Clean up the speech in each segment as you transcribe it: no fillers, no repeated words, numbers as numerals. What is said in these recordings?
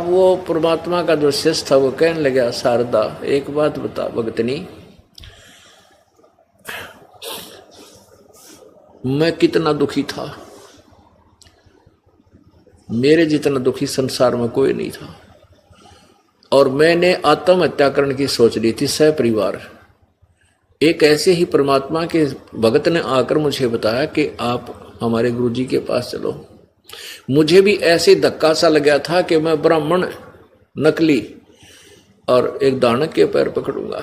अब वो परमात्मा का जो शिष्य था वो कहने लगा, शारदा एक बात बता भगतनी, मैं कितना दुखी था, मेरे जितना दुखी संसार में कोई नहीं था, और मैंने आत्महत्या करने की सोच ली थी सहपरिवार। एक ऐसे ही परमात्मा के भगत ने आकर मुझे बताया कि आप हमारे गुरुजी के पास चलो। मुझे भी ऐसे धक्का सा लगा था कि मैं ब्राह्मण नकली और एक दानव के पैर पकड़ूंगा।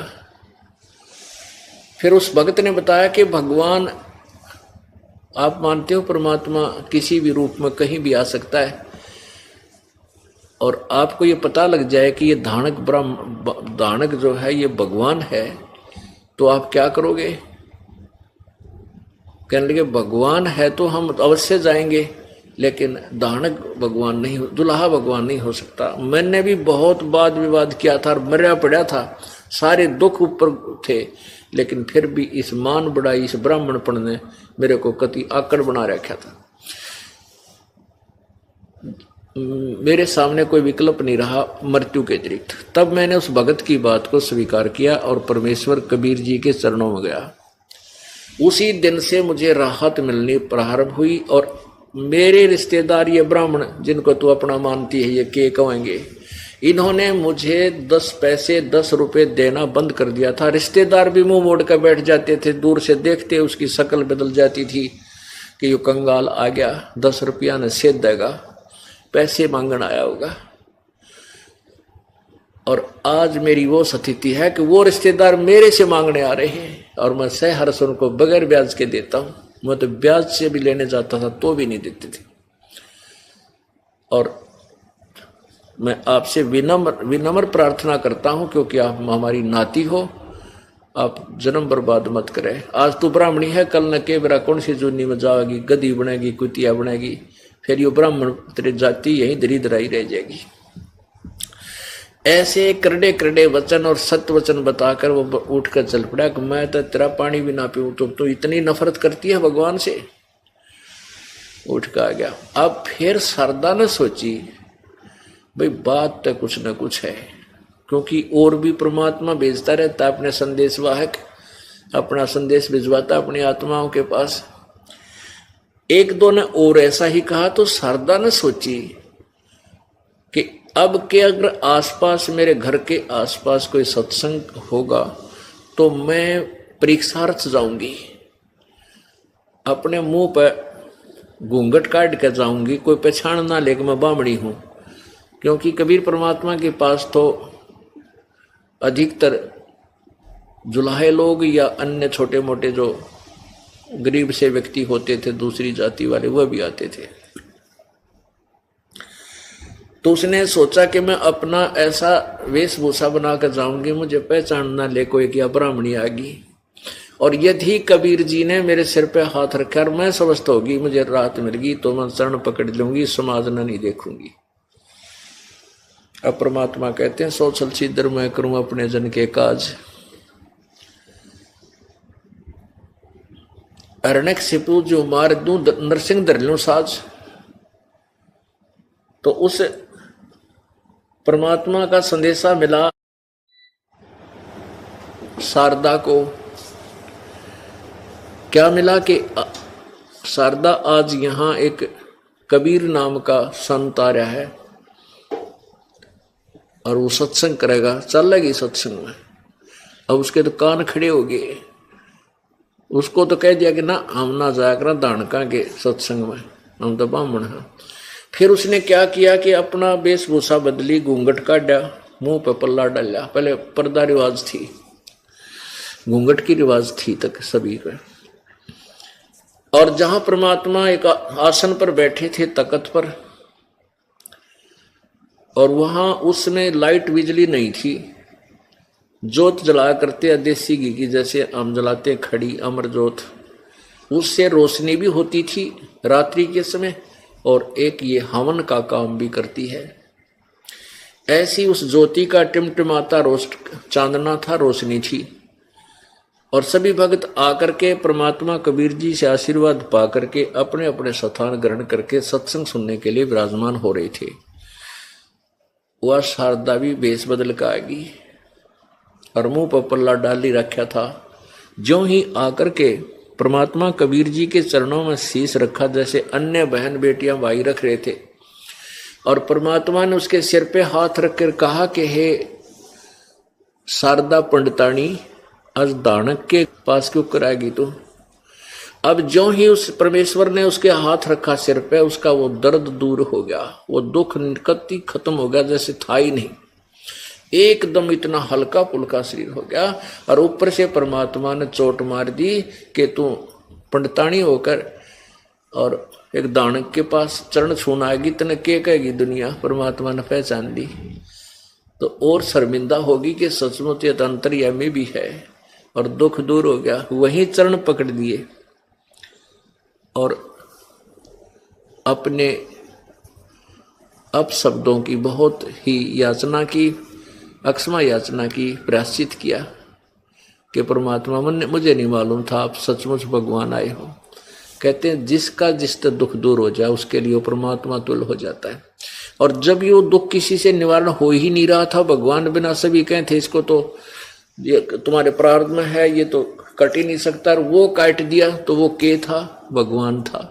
फिर उस भगत ने बताया कि भगवान, आप मानते हो परमात्मा किसी भी रूप में कहीं भी आ सकता है, और आपको ये पता लग जाए कि ये दानक जो है ये भगवान है, तो आप क्या करोगे? कहने लगे भगवान है तो हम अवश्य जाएंगे, लेकिन दानक भगवान नहीं, दुल्हा भगवान नहीं हो सकता। मैंने भी बहुत वाद विवाद किया था और मरा पड़ा था, सारे दुख ऊपर थे, लेकिन फिर भी इस मान बढ़ाई, इस ब्राह्मणपण ने मेरे को कति आकड़ बना रखा था। मेरे सामने कोई विकल्प नहीं रहा मृत्यु के अतिरिक्त। तब मैंने उस भगत की बात को स्वीकार किया और परमेश्वर कबीर जी के चरणों में गया। उसी दिन से मुझे राहत मिलनी प्रारंभ हुई, और मेरे रिश्तेदार ये ब्राह्मण जिनको तू अपना मानती है, ये के कहेंगे, इन्होंने मुझे 10 पैसे 10 रुपए देना बंद कर दिया था। रिश्तेदार भी मुंह मोड़ कर बैठ जाते थे, दूर से देखते उसकी शक्ल बदल जाती थी कि यो कंगाल आ गया, 10 रुपया ने सेध देगा, पैसे मांगन आया होगा। और आज मेरी वो स्थिति है कि वो रिश्तेदार मेरे से मांगने आ रहे हैं, और मैं सहर्ष उनको बगैर ब्याज के देता हूं। मैं तो ब्याज से भी लेने जाता था तो भी नहीं देते थे। और मैं आपसे विनम्र प्रार्थना करता हूं, क्योंकि आप हमारी नाती हो, आप जन्म बर्बाद मत करें। आज तू ब्राह्मणी है, कल न के बेरा कौन सी जूनी में जाएगी, गधी बनेगी, कुतिया बनेगी, फिर ये ब्राह्मण तेरी जाति यही दरिद्राई रह जाएगी। ऐसे करड़े करड़े वचन और सत्य वचन बताकर वो उठकर चल पड़ा कि मैं तो तेरा पानी भी ना पीऊं, तो इतनी नफरत करती है भगवान से। उठ कर आ गया। अब फिर शारदा ने सोची, भाई बात तो कुछ न कुछ है, क्योंकि और भी परमात्मा भेजता रहता अपने संदेश वाहक, अपना संदेश भिजवाता अपनी आत्माओं के पास। एक दो ने और ऐसा ही कहा, तो शारदा ने सोची कि अब के अगर आसपास, मेरे घर के आसपास कोई सत्संग होगा तो मैं परीक्षार्थ जाऊंगी, अपने मुंह पर घूंघट काट कर जाऊंगी, कोई पहचान ना ले कि मैं बामणी हूं। क्योंकि कबीर परमात्मा के पास तो अधिकतर जुलाहे लोग या अन्य छोटे मोटे जो गरीब से व्यक्ति होते थे, दूसरी जाति वाले, वह भी आते थे। तो उसने सोचा कि मैं अपना ऐसा वेशभूषा बनाकर जाऊंगी, मुझे पहचान ना ले कोई क्या ब्राह्मणी आ गई। और यदि कबीर जी ने मेरे सिर पे हाथ रखा और मैं स्वस्थ होगी, मुझे राहत मिल गई, तो मैं चरण पकड़ लूंगी, समाज न नहीं देखूंगी। अब परमात्मा कहते हैं, सोचल छिद्र मैं करूं अपने जन के काज, अरणक सिपू जो मार दूं नरसिंह धर लूं साज। तो उस परमात्मा का संदेशा मिला शारदा को। क्या मिला कि शारदा आज यहां एक कबीर नाम का संत आ रहा है और वो सत्संग करेगा, चल लगी सत्संग में। अब उसके तो कान खड़े हो गए। उसको तो कह दिया कि ना हम ना जाया करा दानका के सत्संग में, हम तो ब्राह्मण हैं। फिर उसने क्या किया कि अपना वेशभूषा बदली, घूंघट काटा, मुंह पे पल्ला डाला। पहले पर्दा रिवाज थी, घूंघट की रिवाज थी तक सभी पे। और जहां परमात्मा एक आसन पर बैठे थे, तख्त पर, और वहां उसमें लाइट बिजली नहीं थी, जोत जलाया करते देसी घी की, जैसे हम जलाते खड़ी अमर जोत, उससे रोशनी भी होती थी रात्रि के समय, और एक ये हवन का काम भी करती है। ऐसी उस ज्योति का टिमटिमाता चांदना था, रोशनी थी। और सभी भक्त आकर के परमात्मा कबीर जी से आशीर्वाद पा करके अपने अपने स्थान ग्रहण करके सत्संग सुनने के लिए विराजमान हो रहे थे। वह शारदा भी भेष बदल का आ गई और मुंह पर पल्ला डाली रखा था। ज्यों ही आकर के परमात्मा कबीर जी के चरणों में शीश रखा, जैसे अन्य बहन बेटियां भाई रख रहे थे, और परमात्मा ने उसके सिर पे हाथ रखकर कहा कि हे शारदा पंडितानी, आज दानक के पास क्यों कराएगी तू। अब जो ही उस परमेश्वर ने उसके हाथ रखा सिर पे, उसका वो दर्द दूर हो गया, वो दुख निकत्ती खत्म हो गया, जैसे था ही नहीं। एकदम इतना हल्का पुल्का शरीर हो गया। और ऊपर से परमात्मा ने चोट मार दी कि तू पंडितानी होकर और एक दानक के पास चरण छूना आएगी, तने क्या कहेगी दुनिया। परमात्मा ने पहचान ली तो और शर्मिंदा होगी कि सचमुच ये अंतर्यामी भी है, और दुख दूर हो गया। वहीं चरण पकड़ दिए और अपने अपशब्दों की बहुत ही याचना की, अक्षमा याचना की, प्रायश्चित किया कि परमात्मा मुझे नहीं मालूम था आप सचमुच भगवान आए हो। कहते हैं जिसका जिससे दुख दूर हो जाए उसके लिए परमात्मा तुल्य हो जाता है। और जब ये दुख किसी से निवारण हो ही नहीं रहा था, भगवान बिना सभी कहे थे इसको तो ये तुम्हारे प्रारब्ध में है, ये तो कट ही नहीं सकता, और वो काट दिया तो वो के था, भगवान था।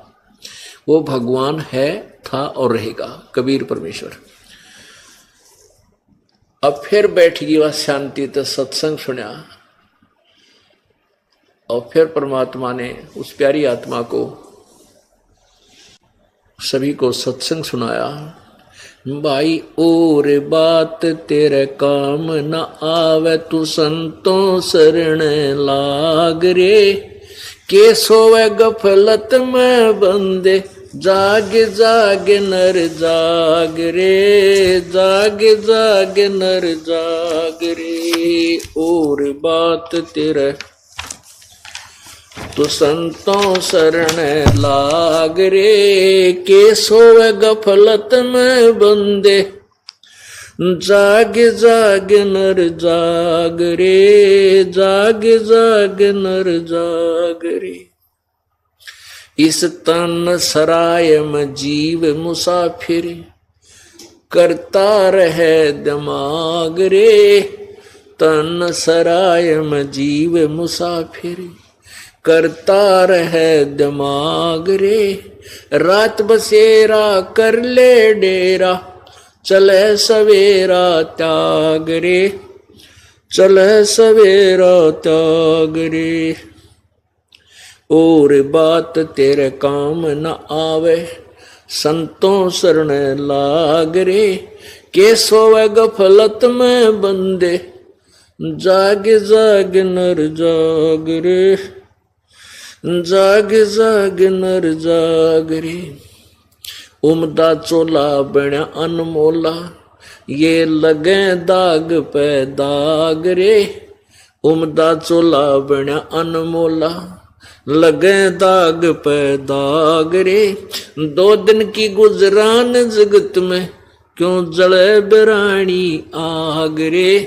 वो भगवान है, था और रहेगा, कबीर परमेश्वर। अब फिर बैठ गई वह शांति, तो सत्संग सुना, और फिर परमात्मा ने उस प्यारी आत्मा को सभी को सत्संग सुनाया। भाई और बात तेरे काम न आवे, तू संतों शरण लाग रे। के सोवे गफलत में बंदे, जाग जाग नर जाग रे, जाग जाग नर जाग रे। और बात तेरे तो संतों शरण लाग रे। के सोवे गफलत में बंदे, जाग जाग नर जाग रे, जाग जाग नर जाग रे। इस तन सराय में जीव मुसाफिर, करता रहे दिमाग रे। तन सराय में जीव मुसाफिर, करता रहे दिमाग रे। रात बसेरा कर ले डेरा, चले सवेरा त्याग रे, चले सवेरा त्याग रे। और बात तेरे काम न आवे, संतों शरण लाग रे। के सोवे गफलत में बंदे, जाग जाग नर जाग रे, जाग जाग नर जाग रे। उमदा चोला बना अनमोला, ये लगे दाग पे दाग रे। उमदा चोला बना अनमोला, लगे दाग पे दाग रे। दो दिन की गुजरान जगत में, क्यों जले बिरानी आग रे,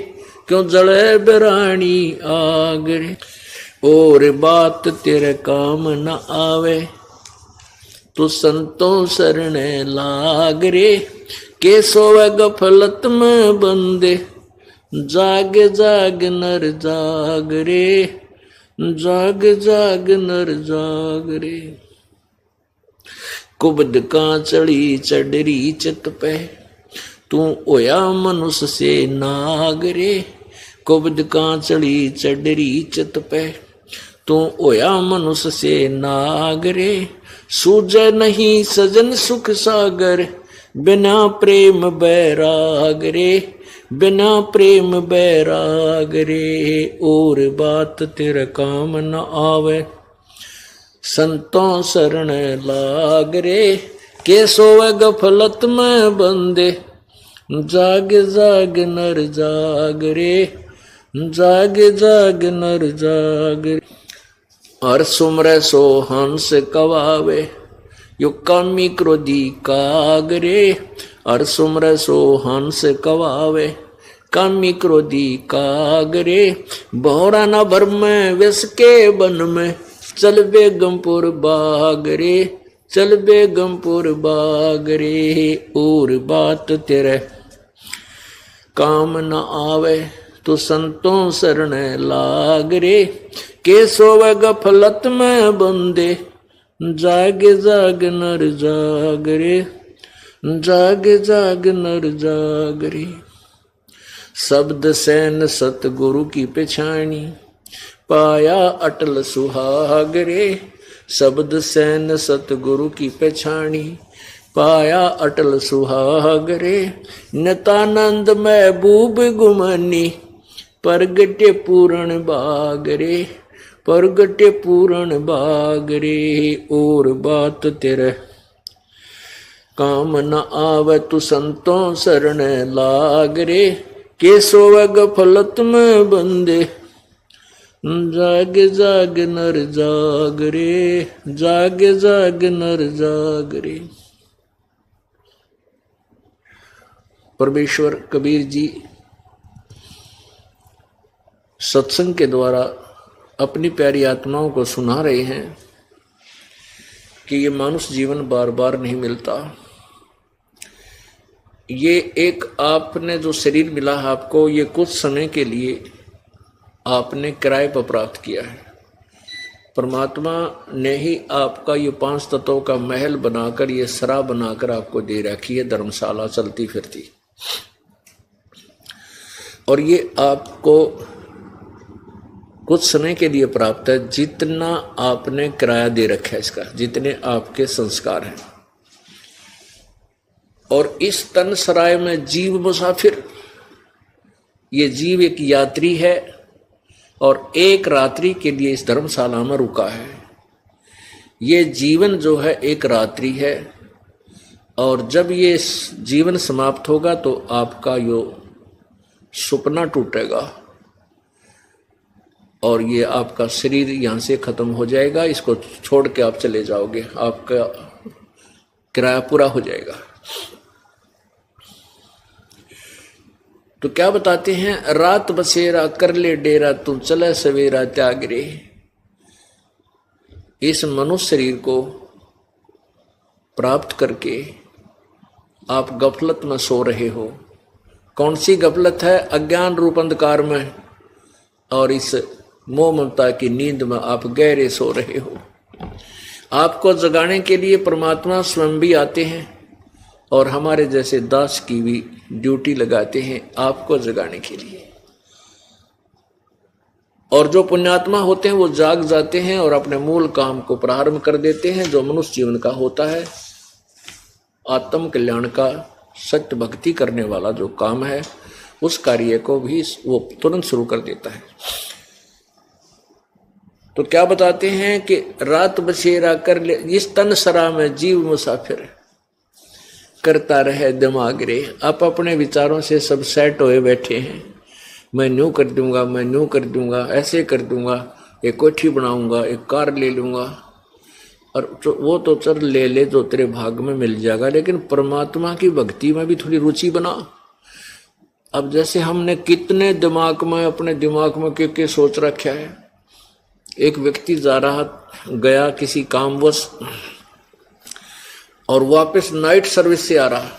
क्यों जले बिरानी आग रे। और बात तेरे काम न आवे, तो संतों शरण लाग रे। के सोवे गफलत में बंदे, जाग जाग नर जाग रे, जाग जाग नर जाग रे। कुबद का चढ़ी चढ़री चित पे, तू होया मनुष्य से नाग रे। कुबद का चढ़ी चढ़री चित पे, तू होया मनुष्य से नाग रे। सूझे नहीं सजन सुख सागर, बिना प्रेम बैराग रे, बिना प्रेम बैराग रे। और बात तेरे काम न आवे, संतों शरण लाग रे। के सोवे गफलत में बंदे, जाग जाग नर जाग रे, जाग जाग नर जाग रे। हर सुमरे सो हंस कवावे, यो कामी क्रोधी काग रे। हर सुमरे सो हंस कवावे, कामी क्रोधी काग रे। बहुरा न भर में विष के बन में, चल बेगमपुर बाग रे, चल बेगमपुर बाग रे। और बात तेरे काम न आवे तो संतों शरण लाग रे, के सोवे गफलत में बंदे, जाग जाग नर जाग रे, जाग जाग नर जाग रे। शब्द सैन सतगुरु की पेछानी, पाया अटल सुहाग रे। शब्द सैन सतगुरु की पेछानी, पाया अटल सुहाग रे। नितानंद महबूब गुमानी, परगटे पूर्ण बाग रे, परगटे पूर्ण बाग रे। और बात तेरे काम न आवे तू संतों शरण लाग रे, के सोवे गफलत में बंदे, जाग जाग नर जाग रे, जाग जाग नर जाग रे। परमेश्वर कबीर जी सत्संग के द्वारा अपनी प्यारी आत्माओं को सुना रहे हैं कि ये मानुष जीवन बार बार नहीं मिलता। ये एक आपने जो शरीर मिला है आपको, ये कुछ समय के लिए आपने किराए पर प्राप्त किया है। परमात्मा ने ही आपका ये 5 तत्वों का महल बनाकर, ये सरा बनाकर आपको दे रखी है, धर्मशाला चलती फिरती। और ये आपको कुछ समय के लिए प्राप्त है, जितना आपने किराया दे रखा है इसका, जितने आपके संस्कार हैं। और इस तन सराय में जीव मुसाफिर, ये जीव एक यात्री है और एक रात्रि के लिए इस धर्मशाला में रुका है। ये जीवन जो है एक रात्रि है, और जब ये जीवन समाप्त होगा तो आपका यो सपना टूटेगा और ये आपका शरीर यहाँ से खत्म हो जाएगा। इसको छोड़ के आप चले जाओगे, आपका किराया पूरा हो जाएगा। तो क्या बताते हैं, रात बसेरा कर ले डेरा, तू चले सवेरा त्याग रे। इस मनुष्य शरीर को प्राप्त करके आप गफलत में सो रहे हो। कौन सी गफलत है? अज्ञान रूप अंधकार में, और इस मोह ममता की नींद में आप गहरे सो रहे हो। आपको जगाने के लिए परमात्मा स्वयं भी आते हैं और हमारे जैसे दास की भी ड्यूटी लगाते हैं आपको जगाने के लिए। और जो पुण्यात्मा होते हैं वो जाग जाते हैं और अपने मूल काम को प्रारंभ कर देते हैं, जो मनुष्य जीवन का होता है, आत्म कल्याण का, सत्य भक्ति करने वाला जो काम है, उस कार्य को भी वो तुरंत शुरू कर देता है। तो क्या बताते हैं कि रात बसेरा कर ले, इस तन सरा में जीव मुसाफिर, करता रहे दिमाग रे। आप अपने विचारों से सब सेट होए बैठे हैं, मैं न्यू कर दूंगा, मैं न्यू कर दूंगा, ऐसे कर दूंगा, एक कोठी बनाऊंगा, एक कार ले लूंगा, और वो तो चल ले ले जो तेरे भाग में मिल जाएगा, लेकिन परमात्मा की भक्ति में भी थोड़ी रुचि बना। अब जैसे हमने कितने दिमाग में, अपने दिमाग में के सोच रखा है। एक व्यक्ति जा रहा गया किसी कामवश और वापस नाइट सर्विस से आ रहा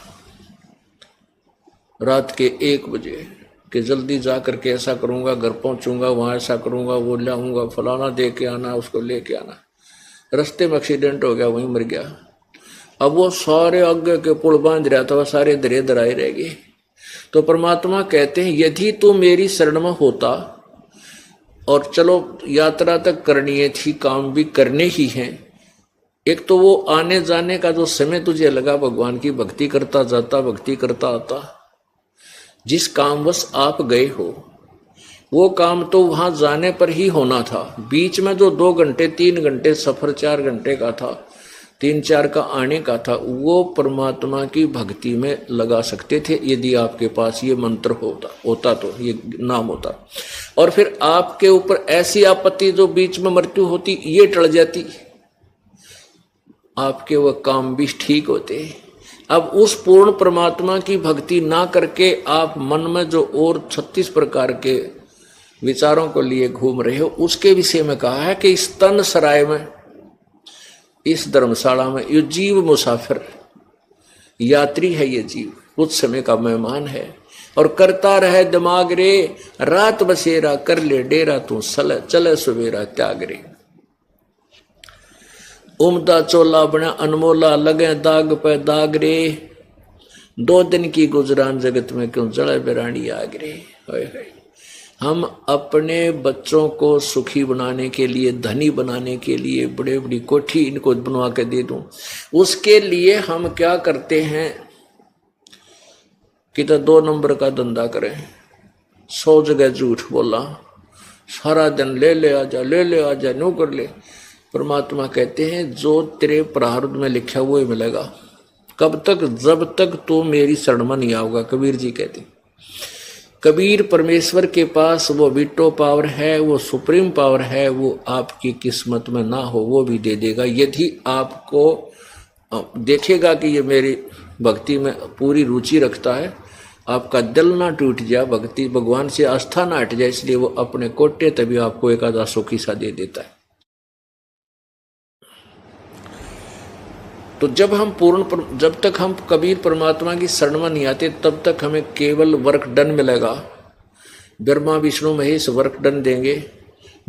रात के 1 बजे, कि जल्दी जा करके ऐसा करूंगा, घर पहुंचूंगा, वहां ऐसा करूंगा, वो लाऊंगा, फलाना दे के आना, उसको लेके आना। रास्ते में एक्सीडेंट हो गया, वहीं मर गया। अब वो सारे आगे के पुल बांध रहा था, वह सारे दरे दराए रह गए। तो परमात्मा कहते हैं, यदि तू मेरी शरण में होता, और चलो यात्रा तक करनी है थी, काम भी करने ही हैं, एक तो वो आने जाने का जो समय तुझे लगा, भगवान की भक्ति करता जाता, भक्ति करता आता, जिस कामवश आप गए हो वो काम तो वहां जाने पर ही होना था। बीच में जो 2 घंटे 3 घंटे सफर, 4 घंटे का था, 3-4 का आने का था, वो परमात्मा की भक्ति में लगा सकते थे यदि आपके पास ये मंत्र होता तो, ये नाम होता। और फिर आपके ऊपर ऐसी आपत्ति जो बीच में मृत्यु होती, ये टल जाती, आपके वह काम भी ठीक होते। अब उस पूर्ण परमात्मा की भक्ति ना करके आप मन में जो और 36 प्रकार के विचारों को लिए घूम रहे हो, उसके विषय में कहा है कि इस तन सराय में, इस धर्मशाला में, ये जीव मुसाफिर यात्री है। ये जीव कुछ समय का मेहमान है, और करता रहे दिमाग रे, रात बसेरा कर ले डेरा, तू चले सवेरा त्याग रे। उमदा चोला बना अनमोला, लगे दाग पे दाग रे, 2 दिन की गुजरान जगत में क्यों जड़े बिरानी आग रे। हम अपने बच्चों को सुखी बनाने के लिए, धनी बनाने के लिए बड़े बड़ी कोठी इनको बनवा के दे दूं, उसके लिए हम क्या करते हैं कि तो 2 नंबर का धंधा करें, 100 जगह झूठ बोला, सारा दिन ले ले आजा, ले ले आजा, नो कर ले। परमात्मा कहते हैं जो तेरे प्रारब्ध में लिखा हुआ ही मिलेगा। कब तक? जब तक तू मेरी शरण में नहीं आओगा। कबीर जी कहते, कबीर परमेश्वर के पास वो वीटो पावर है, वो सुप्रीम पावर है, वो आपकी किस्मत में ना हो वो भी दे देगा, यदि आपको देखेगा कि ये मेरी भक्ति में पूरी रुचि रखता है, आपका दिल ना टूट जाए, भक्ति भगवान से आस्था ना हट जाए, इसलिए वो अपने कोटे तभी आपको एक आधा सुखी सा दे देता है। तो जब तक हम कबीर परमात्मा की शरण में नहीं आते, तब तक हमें केवल वर्क डन मिलेगा। ब्रह्मा विष्णु महेश वर्क डन देंगे,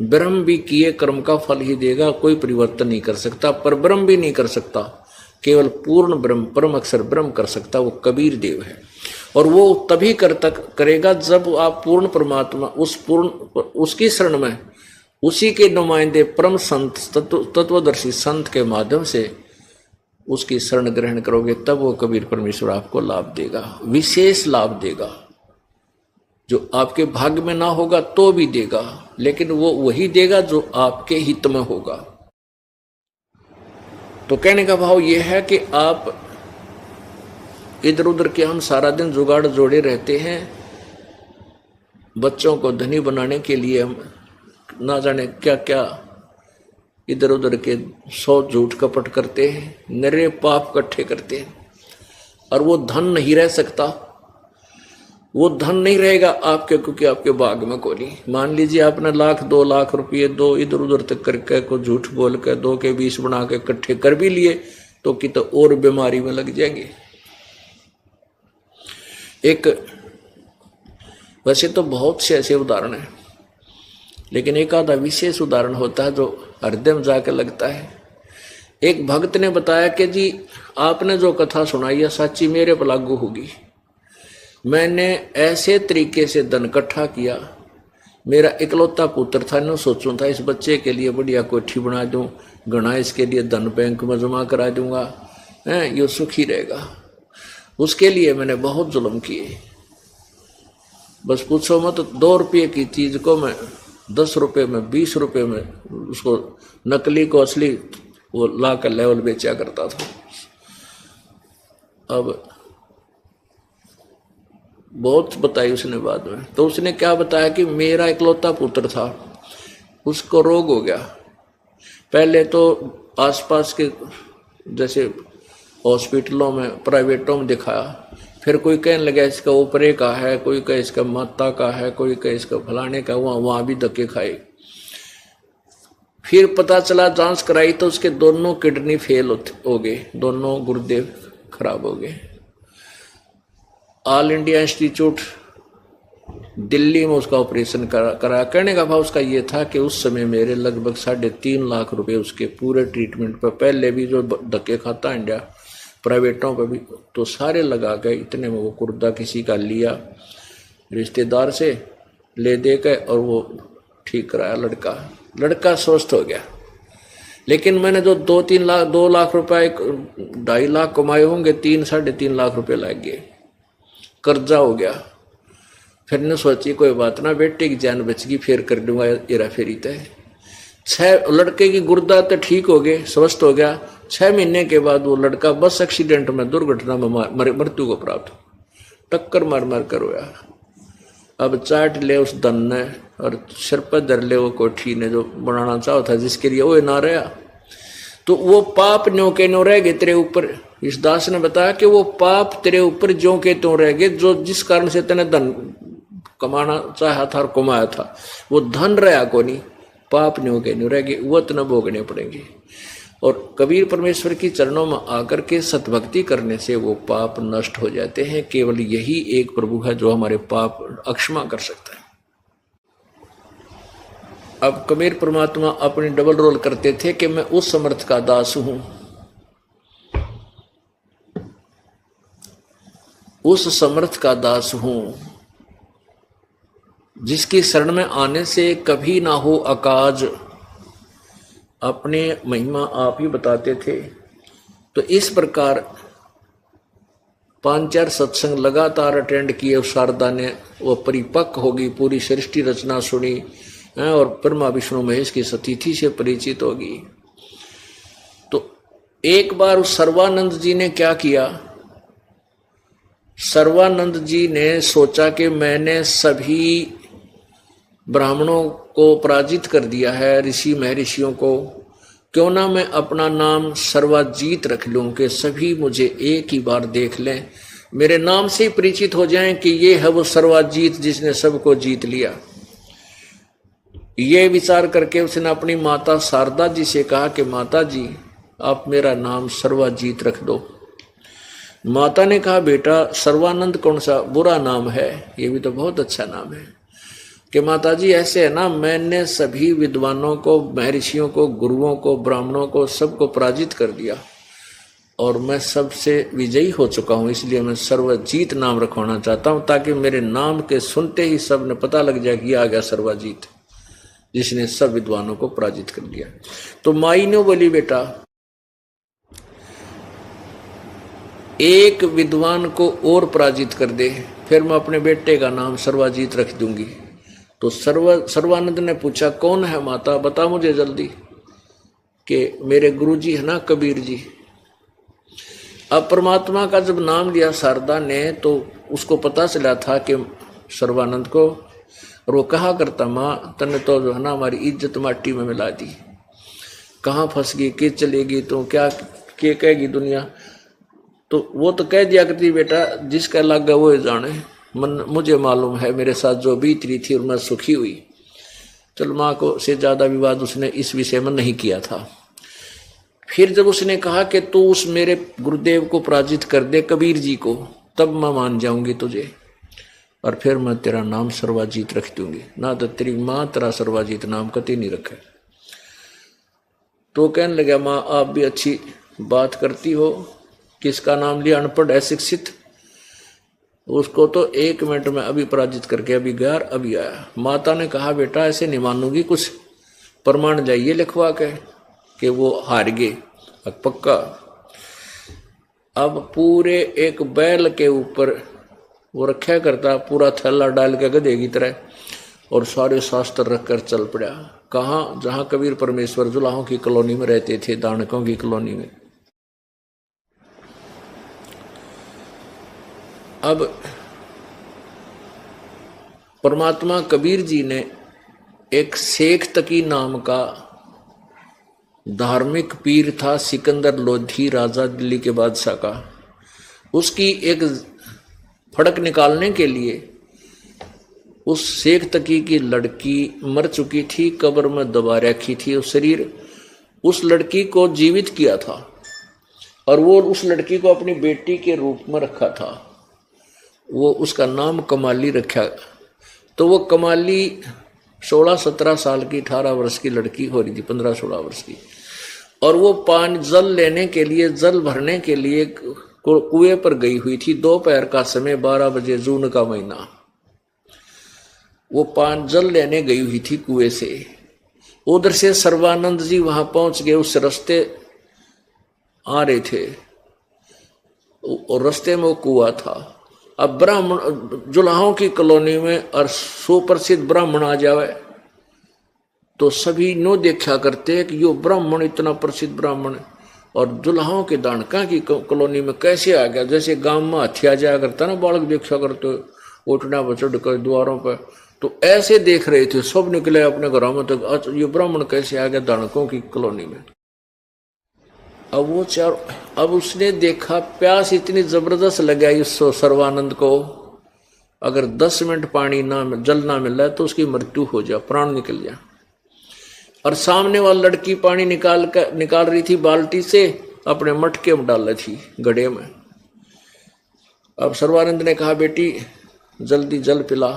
ब्रह्म भी किए कर्म का फल ही देगा, कोई परिवर्तन नहीं कर सकता, पर ब्रह्म भी नहीं कर सकता, केवल पूर्ण ब्रह्म परम अक्षर ब्रह्म कर सकता, वो कबीर देव है। और वो तभी करेगा जब आप पूर्ण परमात्मा उसकी शरण में, उसी के नुमाइंदे परम संत तत्वदर्शी संत के माध्यम से उसकी शरण ग्रहण करोगे, तब वो कबीर परमेश्वर आपको लाभ देगा, विशेष लाभ देगा, जो आपके भाग्य में ना होगा तो भी देगा, लेकिन वो वही देगा जो आपके हित में होगा। तो कहने का भाव ये है कि आप इधर उधर के हम सारा दिन जुगाड़ जोड़े रहते हैं, बच्चों को धनी बनाने के लिए हम ना जाने क्या क्या इधर उधर के 100 झूठ कपट करते हैं, नरे पाप इकट्ठे करते हैं, और वो धन नहीं रह सकता, वो धन नहीं रहेगा आपके, क्योंकि आपके भाग में कोई नहीं। मान लीजिए आपने 1,00,000 2 लाख रुपये दो इधर उधर तक करके को झूठ बोल के 2 के 20 बना के इकट्ठे कर भी लिए, तो कि तो और बीमारी में लग जाएंगे। वैसे तो बहुत से ऐसे उदाहरण हैं, लेकिन एक आधा विशेष उदाहरण होता है जो हृदय में जाकर लगता है। एक भक्त ने बताया कि जी आपने जो कथा सुनाई है सच्ची मेरे पर लागू होगी। मैंने ऐसे तरीके से धन इकट्ठा किया, मेरा इकलौता पुत्र था, न सोचूं था इस बच्चे के लिए बढ़िया कोठी बना दूं, घना इसके लिए धन बैंक में जमा करा दूंगा, ये सुखी रहेगा। उसके लिए मैंने बहुत जुल्म किए, बस पूछो मत। 2 रुपये की चीज को मैं 10 रुपये में 20 रुपये में उसको नकली को असली वो ला कर लेवल बेचा करता था। अब बहुत बताई उसने बाद में, तो उसने क्या बताया कि मेरा इकलौता पुत्र था, उसको रोग हो गया। पहले तो आसपास के जैसे हॉस्पिटलों में प्राइवेटों में दिखाया, फिर कोई कहने लगा इसका ऊपरे का है, कोई कहे इसका माता का है, कोई कहे इसका फलाने का, वहाँ भी धक्के खाए। फिर पता चला जांच कराई तो उसके दोनों किडनी फेल हो गए, दोनों गुर्दे खराब हो गए। ऑल इंडिया इंस्टीट्यूट दिल्ली में उसका ऑपरेशन करा। कहने का भाव उसका ये था कि उस समय मेरे लगभग 3.5 लाख रुपए उसके पूरे ट्रीटमेंट पर, पहले भी जो धक्के खाता इंडिया प्राइवेटों पर भी, तो सारे लगा गए। इतने में वो गुर्दा किसी का लिया रिश्तेदार से ले दे के और वो ठीक कराया। लड़का स्वस्थ हो गया। लेकिन मैंने जो 2 लाख रुपए 2.5 लाख कमाए होंगे, 3-3.5 लाख रुपए लग गए, कर्जा हो गया। फिर ने सोची कोई बात ना, बेटे की जान बच गई, फिर कर दूंगा हेरा फेरी तय। 6 लड़के की गुर्दा तो ठीक हो गए, स्वस्थ हो गया। 6 महीने के बाद वो लड़का बस एक्सीडेंट में, दुर्घटना में मृत्यु को प्राप्त, टक्कर मार कर रोया। अब चाट ले उस धन ने और सिर पर धर ले वो कोठी ने जो बनाना चाहा था, जिसके लिए वो ना रहा। तो वो पाप न्यों के न्यों रह गए तेरे ऊपर। इस दास ने बताया कि वो पाप तेरे ऊपर ज्यों के त्यों रह गए, जो जिस कारण से तेने धन कमाना चाहा था और कमाया था, वो धन रहा को नहीं, पाप न्यों के न्यों रह गए, वो तेने भोगने पड़ेंगे। और कबीर परमेश्वर की चरणों में आकर के सतभक्ति करने से वो पाप नष्ट हो जाते हैं। केवल यही एक प्रभु है जो हमारे पाप अक्षमा कर सकता है। अब कबीर परमात्मा अपनी डबल रोल करते थे कि मैं उस समर्थ का दास हूं, उस समर्थ का दास हूं जिसकी शरण में आने से कभी ना हो अकाज। अपने महिमा आप ही बताते थे। तो इस प्रकार 5-4 सत्संग लगातार अटेंड किए। उस शारदा ने वो परिपक्व होगी, पूरी सृष्टि रचना सुनी और ब्रह्मा विष्णु महेश की सतीथि से परिचित होगी। तो एक बार उस सर्वानंद जी ने क्या किया, सर्वानंद जी ने सोचा कि मैंने सभी ब्राह्मणों को पराजित कर दिया है, ऋषि महर्षियों को, क्यों ना मैं अपना नाम सर्वाजीत रख लूं कि सभी मुझे एक ही बार देख लें, मेरे नाम से ही परिचित हो जाएं कि ये है वो सर्वाजीत जिसने सबको जीत लिया। ये विचार करके उसने अपनी माता शारदा जी से कहा कि माता जी आप मेरा नाम सर्वाजीत रख दो। माता ने कहा बेटा सर्वानंद कौन सा बुरा नाम है, ये भी तो बहुत अच्छा नाम है। कि माता जी ऐसे है ना, मैंने सभी विद्वानों को, महर्षियों को, गुरुओं को, ब्राह्मणों को, सबको पराजित कर दिया और मैं सबसे विजयी हो चुका हूँ, इसलिए मैं सर्वजीत नाम रखवाना चाहता हूँ ताकि मेरे नाम के सुनते ही सब ने पता लग जाए कि आ गया सर्वजीत जिसने सब विद्वानों को पराजित कर दिया। तो माई ने बोली बेटा एक विद्वान को और पराजित कर दे, फिर मैं अपने बेटे का नाम सर्वजीत रख दूंगी। तो सर्वानंद ने पूछा कौन है माता, बता मुझे जल्दी। कि मेरे गुरुजी है ना कबीर जी। अब परमात्मा का जब नाम लिया शारदा ने तो उसको पता चला था कि सर्वानंद को, और वो कहा करता माँ तने तो जो है ना हमारी इज्जत माटी में मिला दी, कहाँ फंस गई, कि चलेगी तो क्या कहेगी दुनिया। तो वो तो कह दिया करती बेटा जिसका लगा वो जाने, मन मुझे मालूम है मेरे साथ जो बीत रही थी और मैं सुखी हुई। चल माँ को से ज्यादा विवाद उसने इस विषय में नहीं किया था। फिर जब उसने कहा कि तू उस मेरे गुरुदेव को पराजित कर दे कबीर जी को, तब मैं मान जाऊंगी तुझे और फिर मैं तेरा नाम सर्वजीत रख दूंगी, ना तो तेरी माँ तेरा सर्वजीत नाम कभी नहीं रखे। तो कहने लगा माँ आप भी अच्छी बात करती हो, किसका नाम लिया, अनपढ़ अशिक्षित, उसको तो 1 मिनट में अभी पराजित करके अभी गया अभी आया। माता ने कहा बेटा ऐसे नहीं मानूंगी, कुछ प्रमाण जाइए लिखवा के कि वो हार गए पक्का। अब पूरे एक बैल के ऊपर वो रखा करता, पूरा थैला डाल के गधे की तरह, और सारे शास्त्र रखकर चल पड़ा। कहाँ, जहां कबीर परमेश्वर जुलाहों की कॉलोनी में रहते थे, दानकों की कॉलोनी में। अब परमात्मा कबीर जी ने एक शेख तकी नाम का धार्मिक पीर था, सिकंदर लोधी राजा दिल्ली के बादशाह का, उसकी एक फड़क निकालने के लिए उस शेख तकी की लड़की मर चुकी थी, कब्र में दबा रखी थी, उस शरीर उस लड़की को जीवित किया था और वो उस लड़की को अपनी बेटी के रूप में रखा था। वो उसका नाम कमाली रखा। तो वो कमाली 16-17 साल की, 18 वर्ष की लड़की हो रही थी, 15-16 वर्ष की, और वो पानी जल लेने के लिए, जल भरने के लिए कुएं पर गई हुई थी। दोपहर का समय, 12 बजे, जून का महीना, वो पानी जल लेने गई हुई थी कुएं से। उधर से सर्वानंद जी वहां पहुंच गए, उस रास्ते आ रहे थे और रास्ते में वो कुआं था। अब ब्राह्मण जुलाहों की कॉलोनी में और सुप्रसिद्ध ब्राह्मण आ जावे तो सभी नो देखा करते कि यो ब्राह्मण इतना प्रसिद्ध ब्राह्मण है, और जुलाहों के दानका की कॉलोनी में कैसे आ गया। जैसे गांव में हाथी आ जाया करता ना, बालक देखा करते उठना बचड़ कर द्वारों पर, तो ऐसे देख रहे थे सब, निकले अपने घरों में। तो अच्छा ये ब्राह्मण कैसे आ गया दानकों की कॉलोनी में। अब उसने देखा प्यास इतनी जबरदस्त लगाई उस सर्वानंद को, अगर 10 मिनट पानी ना जल ना मिला तो उसकी मृत्यु हो जाए, प्राण निकल जाए। और सामने वाली लड़की पानी निकाल रही थी बाल्टी से, अपने मटके में डाल रही थी गड्ढे में। अब सर्वानंद ने कहा, बेटी जल्दी जल पिला,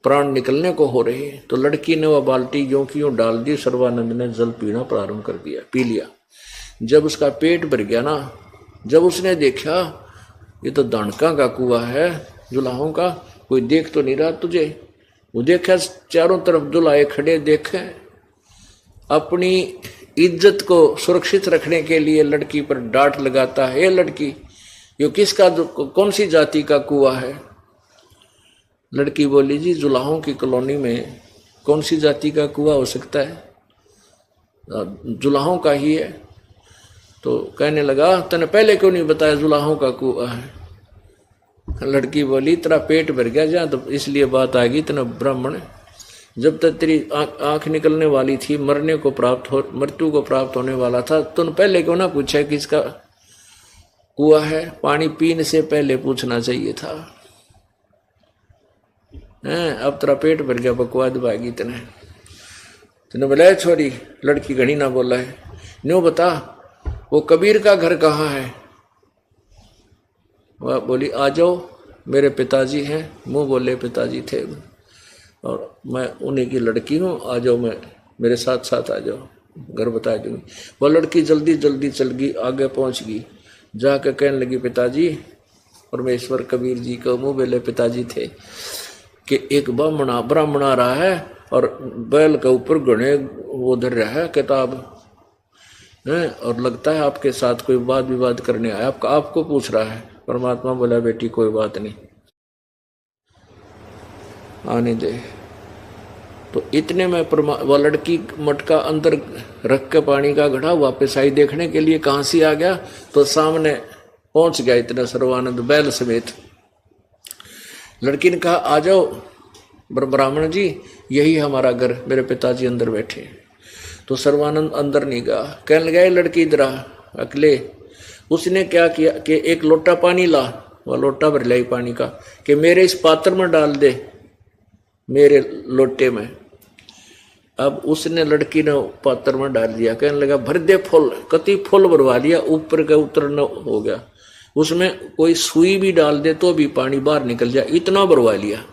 प्राण निकलने को हो रहे। तो लड़की ने वह बाल्टी यूं की यूं डाल दी। सर्वानंद ने जल पीना प्रारंभ कर दिया, पी लिया। जब उसका पेट भर गया ना, जब उसने देखा ये तो दानका का कुआं है, जुलाहों का, कोई देख तो नहीं रहा तुझे। वो देखा चारों तरफ दुल्हाए खड़े, देखे। अपनी इज्जत को सुरक्षित रखने के लिए लड़की पर डांट लगाता है, ये लड़की ये किसका, कौन सी जाति का कुआं है। लड़की बोली, जी जुलाहों की कॉलोनी में कौन सी जाति का कुआं हो सकता है, जुलाहों का ही है। तो कहने लगा, तने पहले क्यों नहीं बताया जुलाहों का कुआं है। लड़की बोली, तेरा पेट भर गया जहाँ, तो इसलिए बात आ गई। तेना ब्राह्मण, जब तक तेरी आंख निकलने वाली थी, मृत्यु को प्राप्त होने वाला था, तूने पहले क्यों ना पूछा किसका कुआं है। पानी पीने से पहले पूछना चाहिए था। अब तेरा पेट भर गया, बकवाद भागी तने बोला, छोरी लड़की घड़ी ना बोला है, न्यों बता वो कबीर का घर कहाँ है। वह बोली, आ जाओ, मेरे पिताजी हैं। मुँह बोले पिताजी थे और मैं उन्हीं की लड़की हूँ, आ जाओ, मेरे साथ साथ आ जाओ, घर बता दूंगी। वह लड़की जल्दी जल्दी चल गई, आगे पहुँच गई, जाकर कहने लगी, पिताजी, परमेश्वर कबीर जी को मुँह बोले पिताजी थे कि एक ब्राह्मण आ रहा है और बैल के ऊपर घने वो धर रहा है किताब है, और लगता है आपके साथ कोई वाद विवाद करने आया, आपको पूछ रहा है। परमात्मा बोला, बेटी कोई बात नहीं, आने दे। तो इतने में वह लड़की मटका अंदर रख के पानी का घड़ा वापस आई देखने के लिए, कहाँ से आ गया, तो सामने पहुंच गया इतना सर्वानंद बैल समेत। लड़की ने कहा, आ जाओ ब्राह्मण जी, यही हमारा घर, मेरे पिताजी अंदर बैठे। तो सर्वानंद अंदर नहीं गया, कहने लगा, लड़की इधर अकेले। उसने क्या किया कि एक लोटा पानी ला, वह लोटा भर लाई पानी का, कि मेरे इस पात्र में डाल दे, मेरे लोटे में। अब उसने लड़की ने पात्र में डाल दिया, कहने लगा, भर दे फुल। कति फुल भरवा लिया, ऊपर का उतरना हो गया। उसमें कोई सुई भी डाल दे तो भी पानी बाहर निकल जाए, इतना भरवा लिया।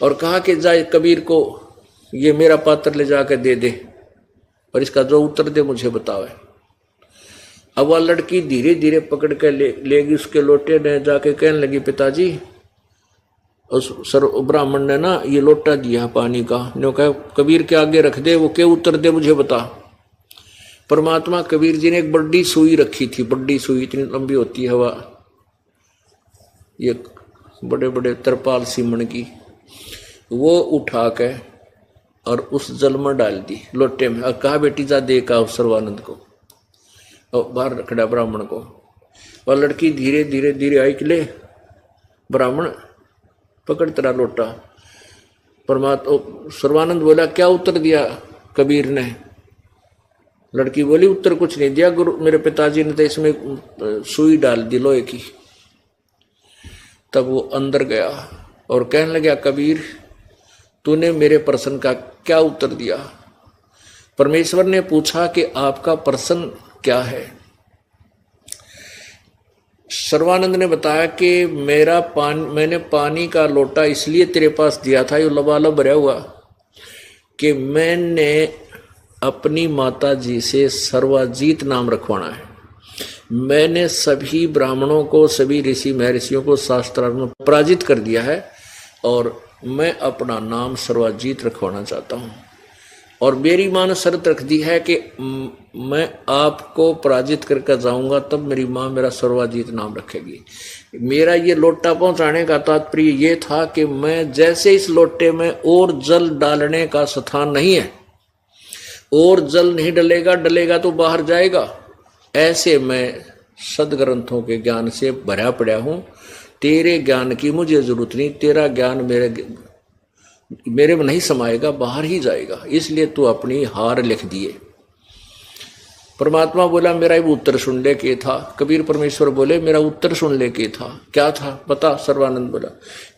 और कहा कि जाए कबीर को ये मेरा पात्र ले जाकर दे दे, और इसका जो उत्तर दे मुझे बतावे। अब वह लड़की धीरे धीरे पकड़ कर लेगी उसके लोटे ने, जाके कहने लगी, पिताजी, उस ब्राह्मण ने ना ये लोटा दिया पानी का, ने कहा कबीर के आगे रख दे, वो क्या उत्तर दे मुझे बता। परमात्मा कबीर जी ने एक बड़ी सुई रखी थी, बड़ी सुई इतनी लंबी होती है हवा, ये बड़े बड़े तरपाल सीमण की, वो उठा के और उस जल में डाल दी लोटे में, और कहा, बेटी जा दे का सर्वानंद को, और बाहर रखड़ा ब्राह्मण को। और लड़की धीरे धीरे धीरे आई कि ले ब्राह्मण पकड़ तेरा लोटा। परमात्मा सर्वानंद बोला, क्या उत्तर दिया कबीर ने। लड़की बोली, उत्तर कुछ नहीं दिया गुरु, मेरे पिताजी ने तो इसमें सुई डाल दी लोहे की। तब वो अंदर गया और कहने लगा, कबीर तूने मेरे प्रश्न का क्या उत्तर दिया। परमेश्वर ने पूछा कि आपका प्रश्न क्या है। सर्वानंद ने बताया कि मैंने पानी का लोटा इसलिए तेरे पास दिया था, ये लबालब भरा हुआ, कि मैंने अपनी माता जी से सर्वाजीत नाम रखवाना है। मैंने सभी ब्राह्मणों को, सभी ऋषि महर्षियों को शास्त्रार्थ में पराजित कर दिया है, और मैं अपना नाम सर्वाजीत रखवाना चाहता हूँ। और मेरी माँ ने शर्त रख दी है कि मैं आपको पराजित करके जाऊंगा, तब मेरी माँ मेरा सर्वाजीत नाम रखेगी। मेरा ये लोटा पहुंचाने का तात्पर्य ये था कि मैं जैसे इस लोटे में और जल डालने का स्थान नहीं है, और जल नहीं डलेगा तो बाहर जाएगा, ऐसे मैं सदग्रंथों के ज्ञान से भरा पड़ा हूँ। तेरे ज्ञान की मुझे जरूरत नहीं, तेरा ज्ञान मेरे में नहीं समाएगा, बाहर ही जाएगा, इसलिए तू अपनी हार लिख दिए। परमात्मा बोला मेरा भी उत्तर सुन ले के था। कबीर परमेश्वर बोले मेरा उत्तर सुन ले के था। क्या था बता? सर्वानंद बोला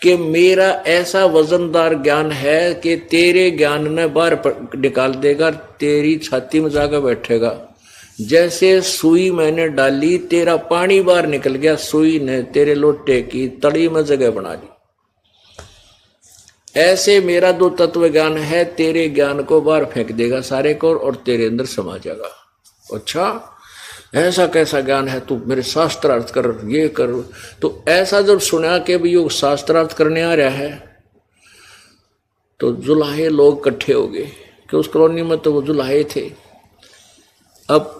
कि मेरा ऐसा वजनदार ज्ञान है कि तेरे ज्ञान ने बाहर निकाल देगा, तेरी छाती में जाकर बैठेगा। जैसे सुई मैंने डाली, तेरा पानी बाहर निकल गया, सुई ने तेरे लोटे की तड़ी में जगह बना ली। ऐसे मेरा दो तत्व ज्ञान है, तेरे ज्ञान को बाहर फेंक देगा सारे को और तेरे अंदर समा जाएगा। अच्छा ऐसा कैसा ज्ञान है? तू मेरे शास्त्रार्थ कर, ये कर। तो ऐसा जब सुना कि भी योग शास्त्रार्थ करने आ रहा है, तो जुलाहे लोग इकट्ठे हो गए कि उस कॉलोनी में तो वो जुलाहे थे। अब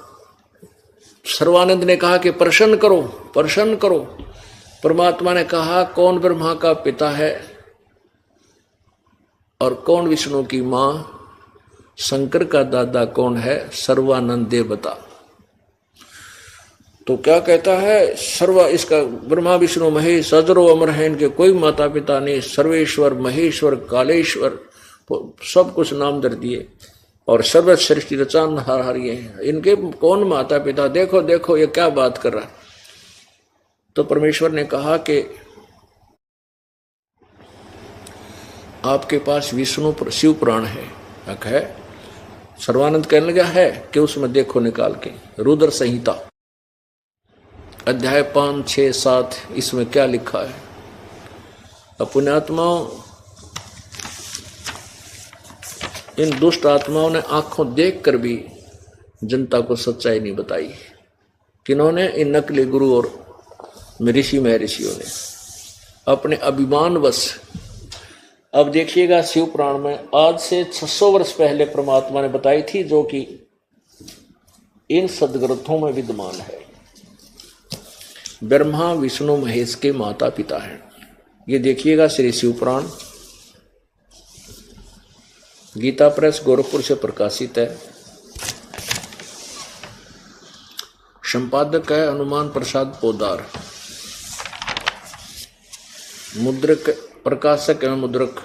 सर्वानंद ने कहा कि प्रश्न करो, प्रश्न करो। परमात्मा ने कहा कौन ब्रह्मा का पिता है और कौन विष्णु की मां, शंकर का दादा कौन है? सर्वानंद दे बता। तो क्या कहता है? इसका ब्रह्मा विष्णु महेश अजरो अमर है, इनके कोई माता पिता नहीं। सर्वेश्वर महेश्वर कालेश्वर सब कुछ नाम दर दिए और सर्व सृष्टि रचान हार ये हैं, इनके कौन माता पिता? देखो देखो ये क्या बात कर रहा है। तो परमेश्वर ने कहा कि आपके पास विष्णु शिव पुराण है। सर्वानंद कहने लगा है कि उसमें देखो निकाल के रुद्र संहिता अध्याय 5, 6, 7 इसमें क्या लिखा है। अब पुण्यात्माओं, इन दुष्ट आत्माओं ने आंखों देखकर भी जनता को सच्चाई नहीं बताई। किन्होंने? इन नकली गुरु और ऋषि महर्षियों ने अपने अभिमानवश। अब देखिएगा शिव पुराण में आज से 600 वर्ष पहले परमात्मा ने बताई थी, जो कि इन सदग्रंथों में विद्यमान है। ब्रह्मा विष्णु महेश के माता पिता हैं। ये देखिएगा श्री शिव पुराण, गीता प्रेस गोरखपुर से प्रकाशित है। संपादक है हनुमान प्रसाद पोदार, मुद्रक प्रकाशक एवं मुद्रक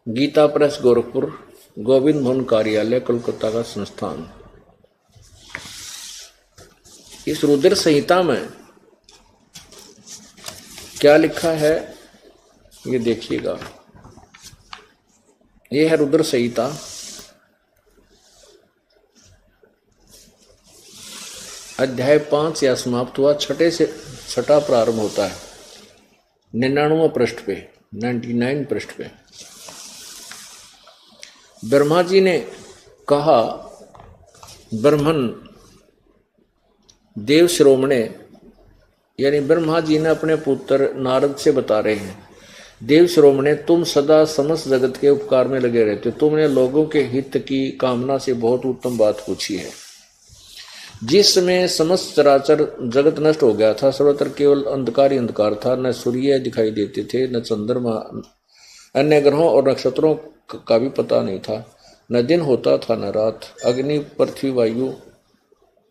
गीता प्रेस गोरखपुर, गोविंद भवन कार्यालय कोलकाता का संस्थान। इस रुद्र संहिता में क्या लिखा है ये देखिएगा। ये है रुद्र संहिता। अध्याय 5 या समाप्त हुआ, छठे से छठा प्रारंभ होता है 99 पृष्ठ पे, 99 पृष्ठ पे। ब्रह्मा जी ने कहा, ब्रह्मन देव श्रोमणे, यानी ब्रह्मा जी ने अपने पुत्र नारद से बता रहे हैं, देव श्रोमणे तुम सदा समस्त जगत के उपकार में लगे रहते हो, तुमने लोगों के हित की कामना से बहुत उत्तम बात पूछी है। जिस समय समस्त चराचर जगत नष्ट हो गया था, सर्वत्र केवल अंधकार ही अंधकार था, न सूर्य दिखाई देते थे, न चंद्रमा, अन्य ग्रहों और नक्षत्रों का भी पता नहीं था, न दिन होता था न रात, अग्नि पृथ्वी वायु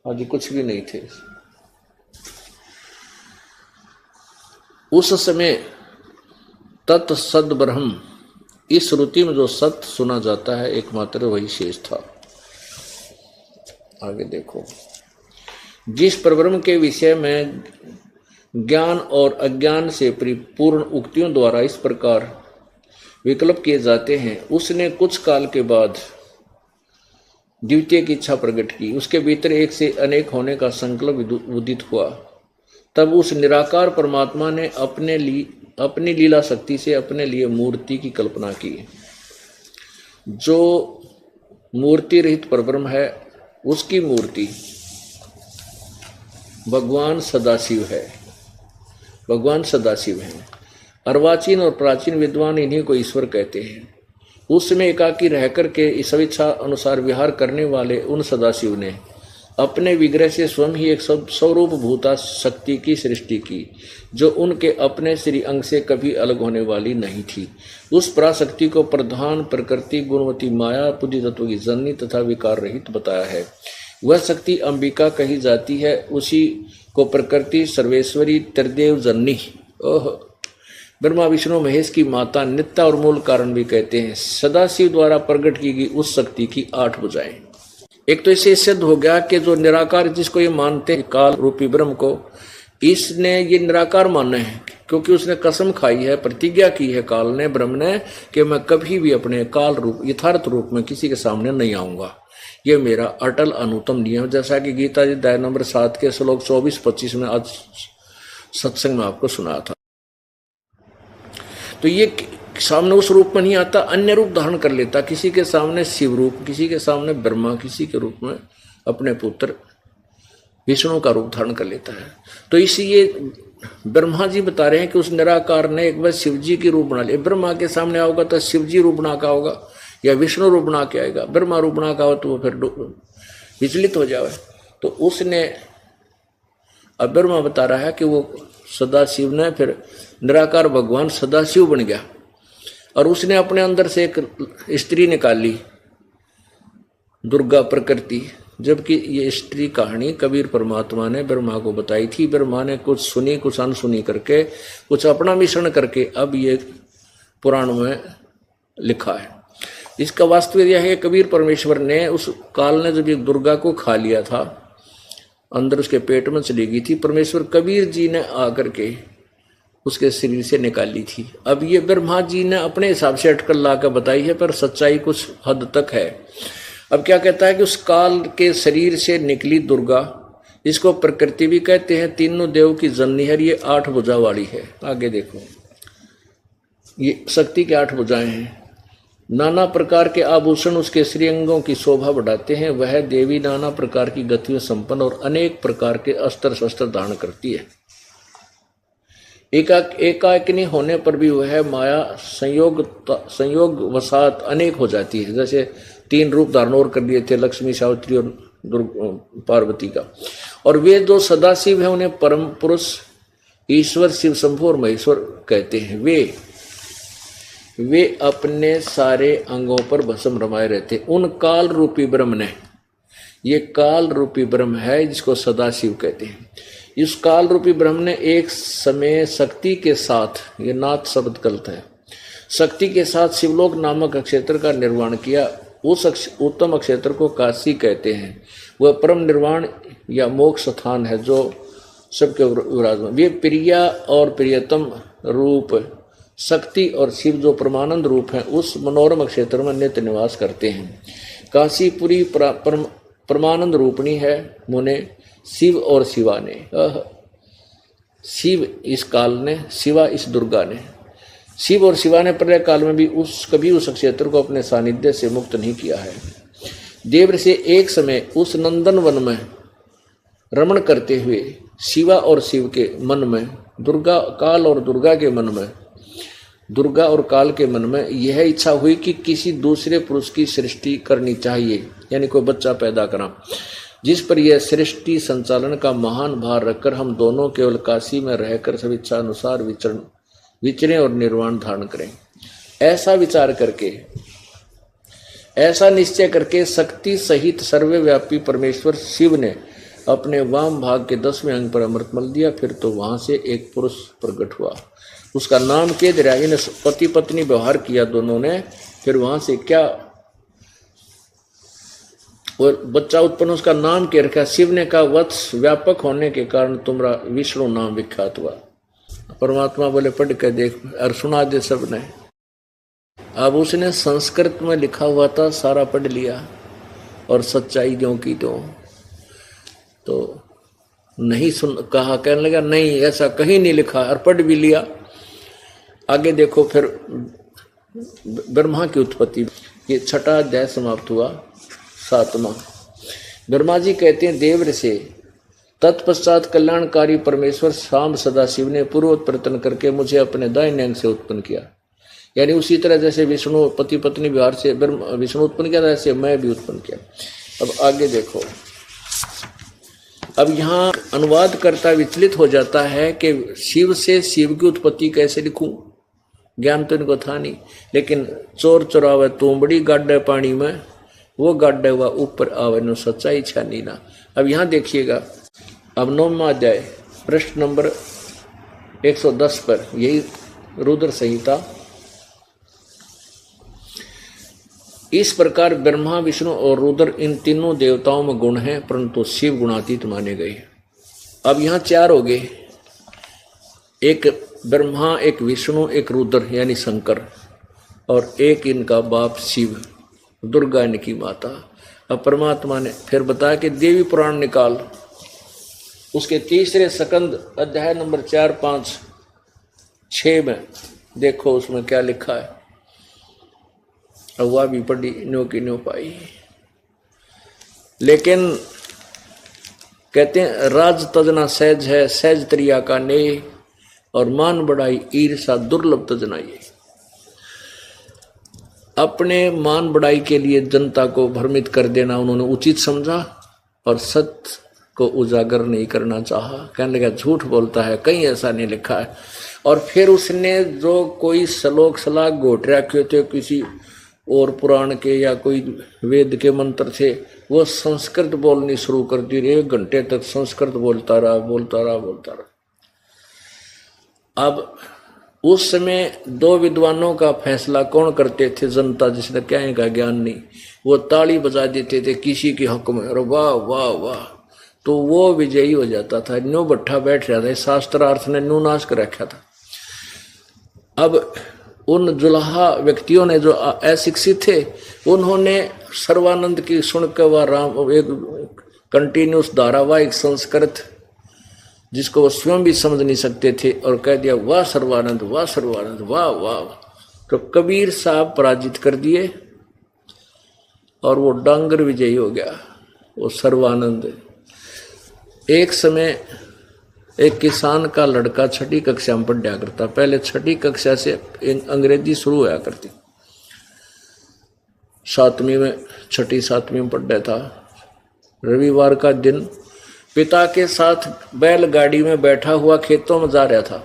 आदि कुछ भी नहीं थे। उस समय तत् सद ब्रह्म, इस श्रुति में जो सत्य सुना जाता है एकमात्र वही शेष था। आगे देखो, जिस परब्रह्म के विषय में ज्ञान और अज्ञान से परिपूर्ण उक्तियों द्वारा इस प्रकार विकल्प किए जाते हैं, उसने कुछ काल के बाद द्वितीय की इच्छा प्रकट की। उसके भीतर एक से अनेक होने का संकल्प उदित हुआ। तब उस निराकार परमात्मा ने अपनी लीला शक्ति से अपने लिए मूर्ति की कल्पना की। जो मूर्ति रहित परब्रह्म है, उसकी मूर्ति भगवान सदाशिव है। भगवान सदाशिव है। अर्वाचीन और प्राचीन विद्वान इन्हीं को ईश्वर कहते हैं। उस समय एकाकी रहकर के स्वेच्छा अनुसार विहार करने वाले उन सदाशिव ने अपने विग्रह से स्वयं ही एक स्वरूप भूता शक्ति की सृष्टि की, जो उनके अपने श्री अंग से कभी अलग होने वाली नहीं थी। उस पराशक्ति को प्रधान प्रकृति गुणवती माया बुद्धि तत्व की जननी तथा विकार रहित बताया है। वह शक्ति अंबिका कही जाती है। उसी को प्रकृति सर्वेश्वरी त्रिदेव जननी, ओह, ब्रह्मा विष्णु महेश की माता, नित्य और मूल कारण भी कहते हैं। सदाशिव द्वारा प्रकट की गई उस शक्ति की 8 भुजाएं। एक तो इससे सिद्ध हो गया कि जो निराकार जिसको ये मानते हैं काल रूपी ब्रह्म को, इसने ये निराकार माना है, क्योंकि उसने कसम खाई है, प्रतिज्ञा की है काल ने, ब्रह्म ने, कि मैं कभी भी अपने काल रूप यथार्थ रूप में किसी के सामने नहीं आऊंगा। ये मेरा अटल अनुतम नियम, जैसा कि गीता जी अध्याय नंबर 7 के श्लोक 24-25 में आज सत्संग में आपको सुना था। तो ये सामने उस रूप में नहीं आता, अन्य रूप धारण कर लेता, किसी के सामने शिव रूप, किसी के सामने ब्रह्मा, किसी के रूप में अपने पुत्र विष्णु का रूप धारण कर लेता है। तो इसीलिए ब्रह्मा जी बता रहे हैं कि उस निराकार ने एक बार शिव जी की रूप बना लिया। ब्रह्मा के सामने आओगा तो शिव जी रूप बना का होगा, या विष्णु रूप बना के आएगा। ब्रह्मा रूप बना का हो तो वो फिर विचलित हो जाए। तो उसने, अब ब्रह्मा बता रहा है कि वो सदाशिव ने, फिर निराकार भगवान सदाशिव बन गया, और उसने अपने अंदर से एक स्त्री निकाली, दुर्गा प्रकृति। जबकि ये स्त्री कहानी कबीर परमात्मा ने ब्रह्मा को बताई थी। ब्रह्मा ने कुछ सुनी, कुछ अनसुनी करके, कुछ अपना मिश्रण करके अब ये पुराण में लिखा है। इसका वास्तविक यह है, कबीर परमेश्वर ने उस काल ने जब ये दुर्गा को खा लिया था, अंदर उसके पेट में चली गई थी, परमेश्वर कबीर जी ने आकर के उसके शरीर से निकाली थी। अब ये ब्रह्मा जी ने अपने हिसाब से अटकल ला कर बताई है, पर सच्चाई कुछ हद तक है। अब क्या कहता है कि उस काल के शरीर से निकली दुर्गा, इसको प्रकृति भी कहते हैं, तीनों देव की जननी है, ये 8 भुजा वाली है। आगे देखो, ये शक्ति के 8 भुजाएं हैं। नाना प्रकार के आभूषण उसके श्रीअंगों की शोभा बढ़ाते हैं। वह देवी नाना प्रकार की गतियों संपन्न और अनेक प्रकार के अस्त्र शस्त्र धारण करती है। एकाकिनी होने पर भी वह माया संयोग वसात अनेक हो जाती है। जैसे 3 रूप धारण और कर लिए थे, लक्ष्मी, सावित्री और पार्वती का। और वे जो सदाशिव है उन्हें परम पुरुष ईश्वर शिव शंभु और महेश्वर कहते हैं। वे अपने सारे अंगों पर भस्म रमाए रहते। उन काल रूपी ब्रह्म ने, ये काल रूपी ब्रह्म है जिसको सदाशिव कहते हैं, इस काल रूपी ब्रह्म ने एक समय शक्ति के साथ, ये नाथ शब्द गलत है, शक्ति के साथ शिवलोक नामक अक्षेत्र का निर्माण किया। उस उत्तम अक्षेत्र को काशी कहते हैं। वह परम निर्वाण या मोक्ष स्थान है जो सबके विराजमान। वे प्रिया और प्रियतम रूप शक्ति और शिव जो परमानंद रूप हैं उस मनोरम क्षेत्र में नित्य निवास करते हैं। काशीपुरी परमानंद रूपणी है मुने शिव और शिवा ने। शिव इस काल ने, शिवा इस दुर्गा ने। शिव और शिवा ने प्रलय काल में भी कभी उस क्षेत्र को अपने सानिध्य से मुक्त नहीं किया है। देव से एक समय उस नंदन वन में रमण करते हुए शिवा और शिव के मन में, दुर्गा काल और दुर्गा के मन में, दुर्गा और काल के मन में यह इच्छा हुई कि किसी दूसरे पुरुष की सृष्टि करनी चाहिए, यानी कोई बच्चा पैदा करा, जिस पर यह सृष्टि संचालन का महान भार रखकर हम दोनों केवल काशी में रहकर सब इच्छा अनुसार विचरें और निर्वाण धारण करें। ऐसा विचार करके, ऐसा निश्चय करके शक्ति सहित सर्वव्यापी परमेश्वर शिव ने अपने वाम भाग के 10वें अंग पर अमृत मल दिया। फिर तो वहां से एक पुरुष प्रकट हुआ, उसका नाम केदरा। इन्हें पति पत्नी व्यवहार किया दोनों ने। फिर वहां से क्या और बच्चा उत्पन्न, उसका नाम क्या रखा? शिव ने कहा वत्स, व्यापक होने के कारण तुम्हारा विष्णु नाम विख्यात हुआ। परमात्मा बोले पढ़ के देख और सुना दे सबने। अब उसने संस्कृत में लिखा हुआ था, सारा पढ़ लिया और सच्चाई जो की तो नहीं सुन कहा, कहने लगा नहीं ऐसा कहीं नहीं लिखा, और पढ़ भी लिया। आगे देखो फिर ब्रह्मा की उत्पत्ति, ये 6वां अध्याय समाप्त हुआ। 7वां, ब्रह्मा जी कहते हैं देव से तत्पश्चात कल्याणकारी परमेश्वर शाम सदाशिव ने पूर्वोत्पन्न करके मुझे अपने दाहिने अंग से उत्पन्न किया। यानी उसी तरह जैसे विष्णु पति पत्नी विहार से विष्णु उत्पन्न किया, ऐसे मैं भी उत्पन्न किया। अब आगे देखो, अब यहाँ अनुवाद करता विचलित हो जाता है कि शिव से शिव की उत्पत्ति कैसे लिखूं, ज्ञान तो इनको था नहीं। लेकिन चोर चोरावे तोमड़ी गाड्डे पानी में, वो गाड्डे हुआ ऊपर आवे नो सच्चाई छानी ना। अब यहाँ देखिएगा, अब 9वां अध्याय प्रश्न नंबर 110 पर, यही रुद्र संहिता इस प्रकार ब्रह्मा विष्णु और रुद्र इन तीनों देवताओं में गुण हैं, परंतु शिव गुणातीत माने गए। अब यहाँ चार हो गए, एक ब्रह्मा, एक विष्णु, एक रुद्र यानी शंकर, और एक इनका बाप शिव, दुर्गा इनकी माता। अब परमात्मा ने फिर बताया कि देवी पुराण निकाल, उसके तीसरे सकंद अध्याय नंबर 4, 5, 6 में देखो उसमें क्या लिखा है। अब वह भी पढ़ी न्यो की न्यो पाई, लेकिन कहते हैं राज तजना सहज है, सहज त्रिया का ने, और मान बढ़ाई ईर्षा दुर्लभ तजना ये। अपने मान बढ़ाई के लिए जनता को भ्रमित कर देना उन्होंने उचित समझा, और सत्य को उजागर नहीं करना चाहा। कहने लगा झूठ बोलता है, कहीं ऐसा नहीं लिखा है। और फिर उसने जो कोई श्लोक सलाह घोट रखे थे किसी और पुराण के या कोई वेद के मंत्र थे, वो संस्कृत बोलनी शुरू कर दी। 1 घंटे तक संस्कृत बोलता रहा। अब उस समय 2 विद्वानों का फैसला कौन करते थे? जनता, जिसने क्या का ज्ञान नहीं, वो ताली बजा देते थे किसी के हक में, और वाह वाह वाह, तो वो विजयी हो जाता था। न्यू भट्ठा बैठ रहा था, शास्त्रार्थ ने न्यू नाश कर रखा था। अब उन जुलाहा व्यक्तियों ने जो अशिक्षित थे, उन्होंने सर्वानंद की सुनकर वह राम एक कंटिन्यूस धारावाहिक संस्कृत जिसको वो स्वयं भी समझ नहीं सकते थे, और कह दिया वाह सर्वानंद, वाह सर्वानंद, वाह वाह। तो कबीर साहब पराजित कर दिए और वो डांगर विजयी हो गया, वो सर्वानंद। एक समय एक किसान का लड़का 6ठी कक्षा में पढ़ा करता, पहले 6ठी कक्षा से अंग्रेजी शुरू होया करती, 7वीं में 6ठी 7वीं में पढ़ा था। रविवार का दिन पिता के साथ बैलगाड़ी में बैठा हुआ खेतों में जा रहा था।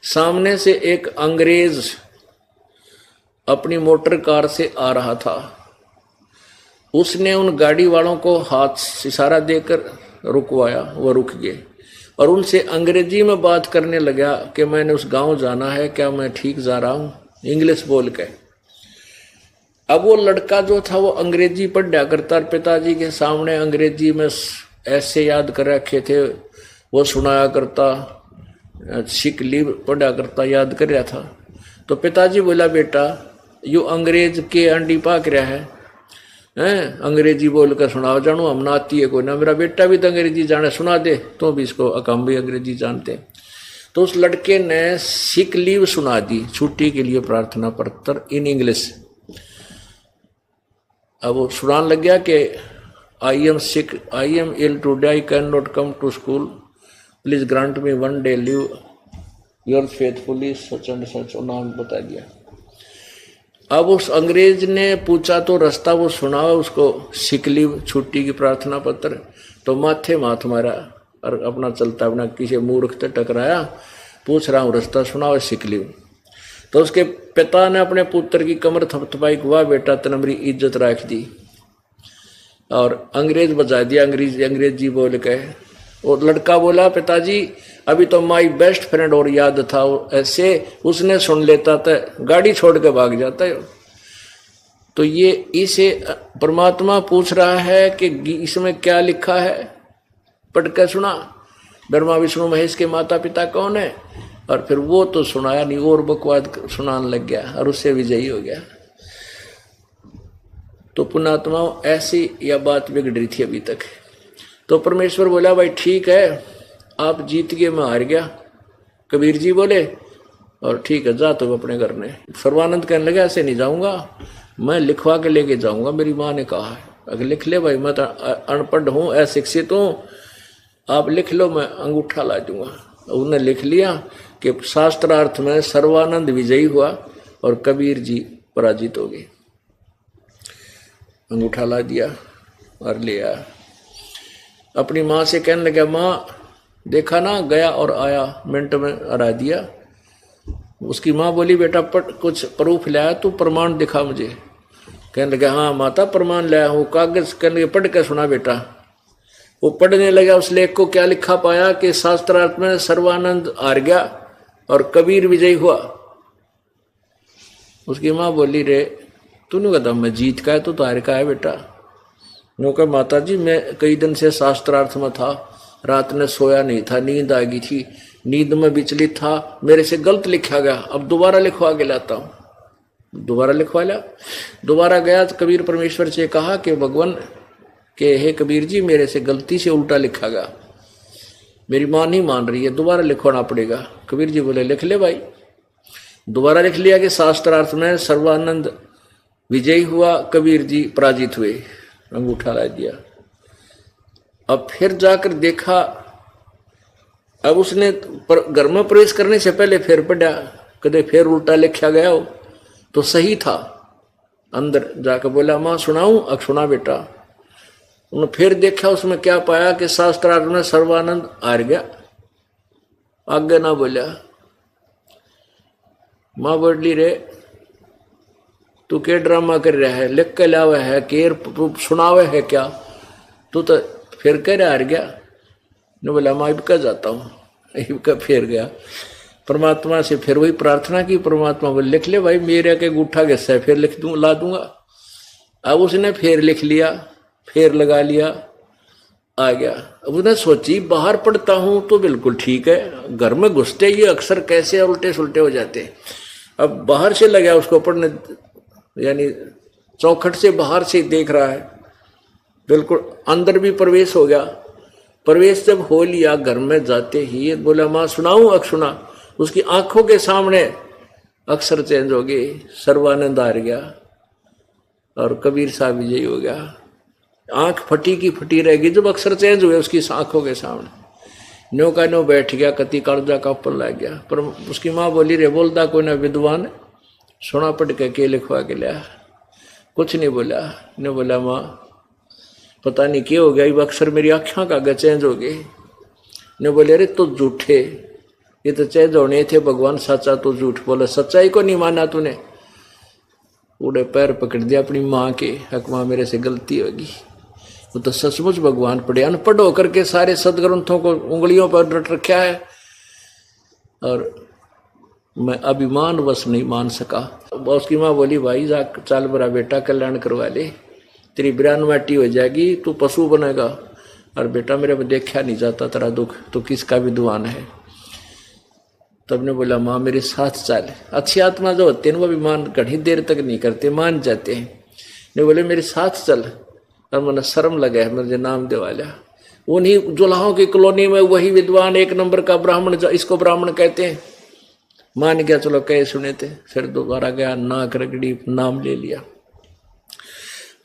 सामने से एक अंग्रेज अपनी मोटर कार से आ रहा था। उसने उन गाड़ी वालों को हाथ इशारा देकर रुकवाया, वो रुक गए और उनसे अंग्रेजी में बात करने लगा कि मैंने उस गांव जाना है, क्या मैं ठीक जा रहा हूं, इंग्लिश बोल के। अब वो लड़का जो था वो अंग्रेजी पढ़ा करता, पिताजी के सामने अंग्रेजी में ऐसे याद कर रखे थे, वो सुनाया करता, सिक लीव पढ़ा करता, याद कर रहा था। तो पिताजी बोला, बेटा यू अंग्रेज के अंडी पाक रहा है, अंग्रेजी बोल कर सुनाओ, जानू हम ना आती है कोई ना, मेरा बेटा भी तो अंग्रेजी जाने, सुना दे। तो भी इसको हम भी अंग्रेजी जानते। तो उस लड़के ने सिक लीव सुना दी, छुट्टी के लिए प्रार्थना पत्र इन इंग्लिश। अब वो सुनाने लग गया कि I am sick, I am ill today, I can not come to school, please grant me 1 day leave, your faithfully such and such, नाम बता दिया। अब उस अंग्रेज ने पूछा तो रास्ता वो सुना उसको, सिक लीव छुट्टी की प्रार्थना पत्र, तो माथे माथ मारा और अपना चलता अपना किसी मूर्ख से टकराया, पूछ रहा हूँ रास्ता सुनाओ, सिक लीव। तो उसके पिता ने अपने पुत्र की कमर थपथपाई, वाह बेटा तने मेरी इज्जत रख दी, और अंग्रेज बजा दिया अंग्रेजी बोल के। और लड़का बोला, पिताजी अभी तो माई बेस्ट फ्रेंड और याद था, ऐसे उसने सुन लेता था गाड़ी छोड़ के भाग जाता है। तो ये इसे परमात्मा पूछ रहा है कि इसमें क्या लिखा है, पढ़ के सुना, ब्रह्मा विष्णु महेश के माता पिता कौन है, और फिर वो तो सुनाया नहीं और बकवाद सुनाने लग गया और उससे विजयी हो गया। तो पुण्यात्माओं ऐसी यह बात बिगड़ रही थी अभी तक। तो परमेश्वर बोला, भाई ठीक है आप जीत गए, मैं हार गया। कबीर जी बोले, और ठीक है जा तो अपने घर में। सर्वानंद कहने लगा, ऐसे नहीं जाऊंगा, मैं लिखवा के लेके जाऊंगा, मेरी माँ ने कहा है। अगर लिख ले भाई, मैं तो अनपढ़ हूँ, अशिक्षित हूँ, आप लिख लो, मैं अंगूठा ला दूंगा। उन्होंने लिख लिया कि शास्त्रार्थ में सर्वानंद विजयी हुआ और कबीर जी पराजित हो गए। अंगूठा ला दिया और ले आया। अपनी माँ से कहने लगा, माँ देखा ना, गया और आया, मिनट में हरा दिया। उसकी माँ बोली, बेटा कुछ प्रूफ लाया, तू प्रमाण दिखा मुझे। कहने लगा, हाँ माता प्रमाण लाया हूँ, कागज। कहने लगे, पढ़ के सुना बेटा। वो पढ़ने लगा, उस लेख को क्या लिखा पाया कि शास्त्रार्थ में सर्वानंद हार गया और कबीर विजयी हुआ। उसकी माँ बोली, रे तूने कहा मैं जीत का है तो तार का है बेटा। नो कहा माता जी मैं कई दिन से शास्त्रार्थ में था, रात ने सोया नहीं था, नींद आ गई थी, नींद में विचलित था, मेरे से गलत लिखा गया, अब दोबारा लिखवा के लाता हूँ। दोबारा लिखवा लिया। दोबारा गया तो कबीर परमेश्वर से कहा कि भगवान के हे कबीर जी मेरे से गलती से उल्टा लिखा गया, मेरी माँ नहीं मान रही है, दोबारा लिखवाना पड़ेगा। कबीर जी बोले लिख ले भाई। दोबारा लिख लिया कि शास्त्रार्थ में सर्वानंद विजयी हुआ, कबीर जी पराजित हुए, अंगूठा ला दिया। अब फिर जाकर देखा, अब उसने घर में प्रवेश करने से पहले फिर पढ़ा, कदे फिर उल्टा लिखा गया हो तो सही था। अंदर जाकर बोला माँ सुनाऊं? अब सुना बेटा। उन्होंने फिर देखा, उसमें क्या पाया कि शास्त्रार्थ में सर्वानंद हार गया। आगे ना बोला। माँ बोली रे तू के ड्रामा कर रहा है, लिख के लावा है, केर सुनावे है क्या? तू तो फिर कह रहा हार गया। ने बोला माँ इबका जाता हूँ। इबका फिर गया परमात्मा से, फिर वही प्रार्थना की। परमात्मा बोले लिख ले भाई, मेरे के गुठा गस्सा है, फिर लिख दूँ ला दूंगा। अब उसने फिर लिख लिया, फिर लगा लिया, आ गया। अब उसने सोची बाहर पढ़ता हूँ तो बिल्कुल ठीक है, घर में घुसते ये अक्सर कैसे उल्टे सुलटे हो जाते। अब बाहर से लगा उसको पढ़ने, यानी चौखट से बाहर से देख रहा है, बिल्कुल अंदर भी प्रवेश हो गया। प्रवेश जब हो लिया, घर में जाते ही बोला माँ सुनाऊं? अब सुना। उसकी आंखों के सामने अक्षर चेंज हो गए, सर्वानंद हार गया और कबीर साहब विजयी हो गया। आंख फटी की फटी रहेगी जब अक्षर चेंज हुए उसकी आंखों के सामने। नो का नो बैठ गया, कति कर्जा का ऊपर लग गया। पर उसकी माँ बोली रे बोलता कोई ना विद्वान, सोना पढ़ के लिखवा के लिया। कुछ नहीं बोला। ने बोला माँ पता नहीं क्या हो गया, ये अक्षर मेरी आँखें का आगे चेंज हो गए। ने बोले अरे तो झूठे, ये तो चेंज होने थे, भगवान सच्चा तो झूठ बोला, सच्चाई को नहीं माना तूने। उड़े पैर पकड़ दिया अपनी माँ के, हक माँ मेरे से गलती होगी। वो तो सचमुच भगवान पढ़े, अनपढ़ होकर के सारे सदग्रंथों को उंगलियों पर रट रखा है और मैं अभिमान वश नहीं मान सका। उसकी माँ बोली भाई जा चाल बरा बेटा, कल्याण करवा ले, तेरी बिरान माटी हो जाएगी, तू पशु बनेगा। और बेटा मेरे में देखा नहीं जाता तेरा दुख, तो किसका विद्वान है। तब ने बोला माँ मेरे साथ चल। अच्छी आत्मा जो होते हैं वो अभिमान घनी देर तक नहीं करते, मान जाते हैं। ने बोले मेरे साथ चल। और मैंने शर्म लगा है, मुझे नाम दे वाला उन्हीं जुलाहों की कॉलोनी में वही विद्वान एक नंबर का ब्राह्मण, इसको ब्राह्मण कहते हैं। मान गया, चलो कहे सुने थे। फिर दोबारा गया, नाक रगड़ी, नाम ले लिया।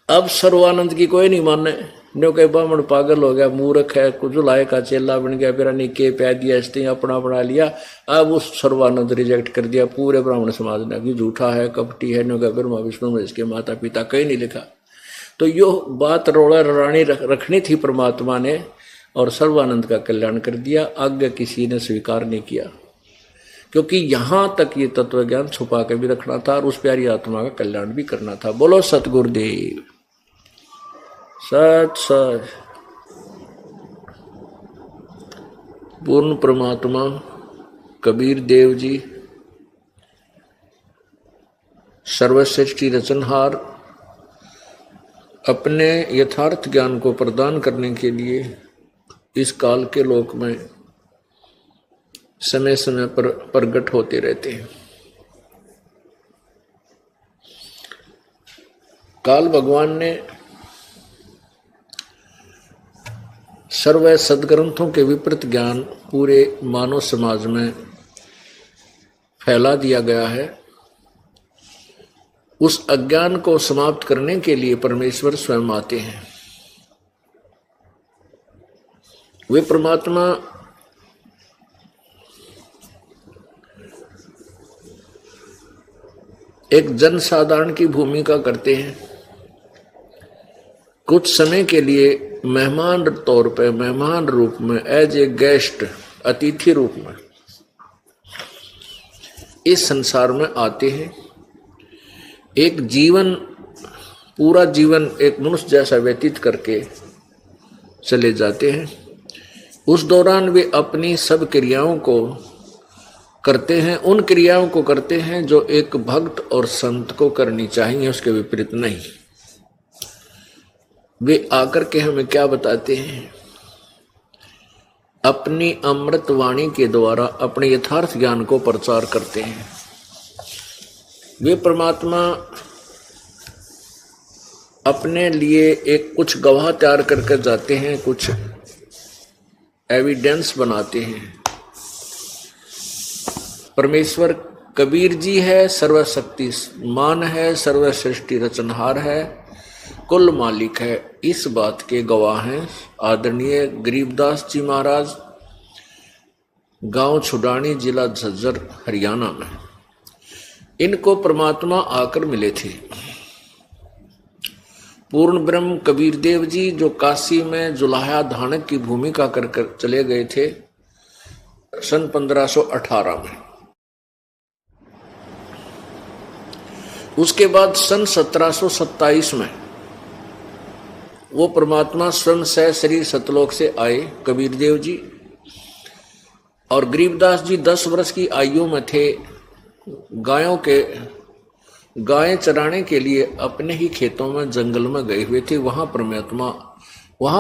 अब सर्वानंद की कोई नहीं माने। नो कहे ब्राह्मण पागल हो गया, मूर्ख है, कुजुलाए का चेला बन गया, फिर के पै दिया, इसने अपना बना लिया। अब उस सर्वानंद रिजेक्ट कर दिया पूरे ब्राह्मण समाज ने कि झूठा है, कपटी है। नो कहे ब्रह्मा विष्णु में इसके माता पिता कहीं नहीं लिखा। तो यो बात रोड़ा रानी रखनी थी परमात्मा ने, और सर्वानंद का कल्याण कर दिया। आगे किसी ने स्वीकार नहीं किया, क्योंकि यहां तक ये तत्व ज्ञान छुपा के भी रखना था और उस प्यारी आत्मा का कल्याण भी करना था। बोलो सतगुरुदेव सत सत। पूर्ण परमात्मा कबीर देव जी सर्वश्रेष्ठी रचनहार अपने यथार्थ ज्ञान को प्रदान करने के लिए इस काल के लोक में समय समय पर प्रकट होते रहते हैं। काल भगवान ने सर्व सदग्रंथों के विपरीत ज्ञान पूरे मानव समाज में फैला दिया गया है। उस अज्ञान को समाप्त करने के लिए परमेश्वर स्वयं आते हैं। वे परमात्मा एक जनसाधारण की भूमिका करते हैं। कुछ समय के लिए मेहमान तौर पर, मेहमान रूप में, एज ए गेस्ट, अतिथि रूप में इस संसार में आते हैं। एक जीवन, पूरा जीवन एक मनुष्य जैसा व्यतीत करके चले जाते हैं। उस दौरान वे अपनी सब क्रियाओं को करते हैं, उन क्रियाओं को करते हैं जो एक भक्त और संत को करनी चाहिए, उसके विपरीत नहीं। वे आकर के हमें क्या बताते हैं? अपनी अमृत वाणी के द्वारा अपने यथार्थ ज्ञान को प्रचार करते हैं। वे परमात्मा अपने लिए एक कुछ गवाह तैयार करके जाते हैं, कुछ एविडेंस बनाते हैं। परमेश्वर कबीर जी है, सर्वशक्तिमान है, सर्वसृष्टि रचनहार है, कुल मालिक है, इस बात के गवाह हैं आदरणीय गरीबदास जी महाराज, गांव छुडानी, जिला झज्जर, हरियाणा में। इनको परमात्मा आकर मिले थे। पूर्ण ब्रह्म कबीर देव जी जो काशी में जुलाहा धानक की भूमिका कर चले गए थे सन 1518 में। उसके बाद सन 1727 में वो परमात्मा स्वयं से शरीर सतलोक से आए कबीर देव जी, और गरीबदास जी 10 वर्ष की आयु में थे। गायें चराने के लिए अपने ही खेतों में जंगल में गए हुए थे। वहां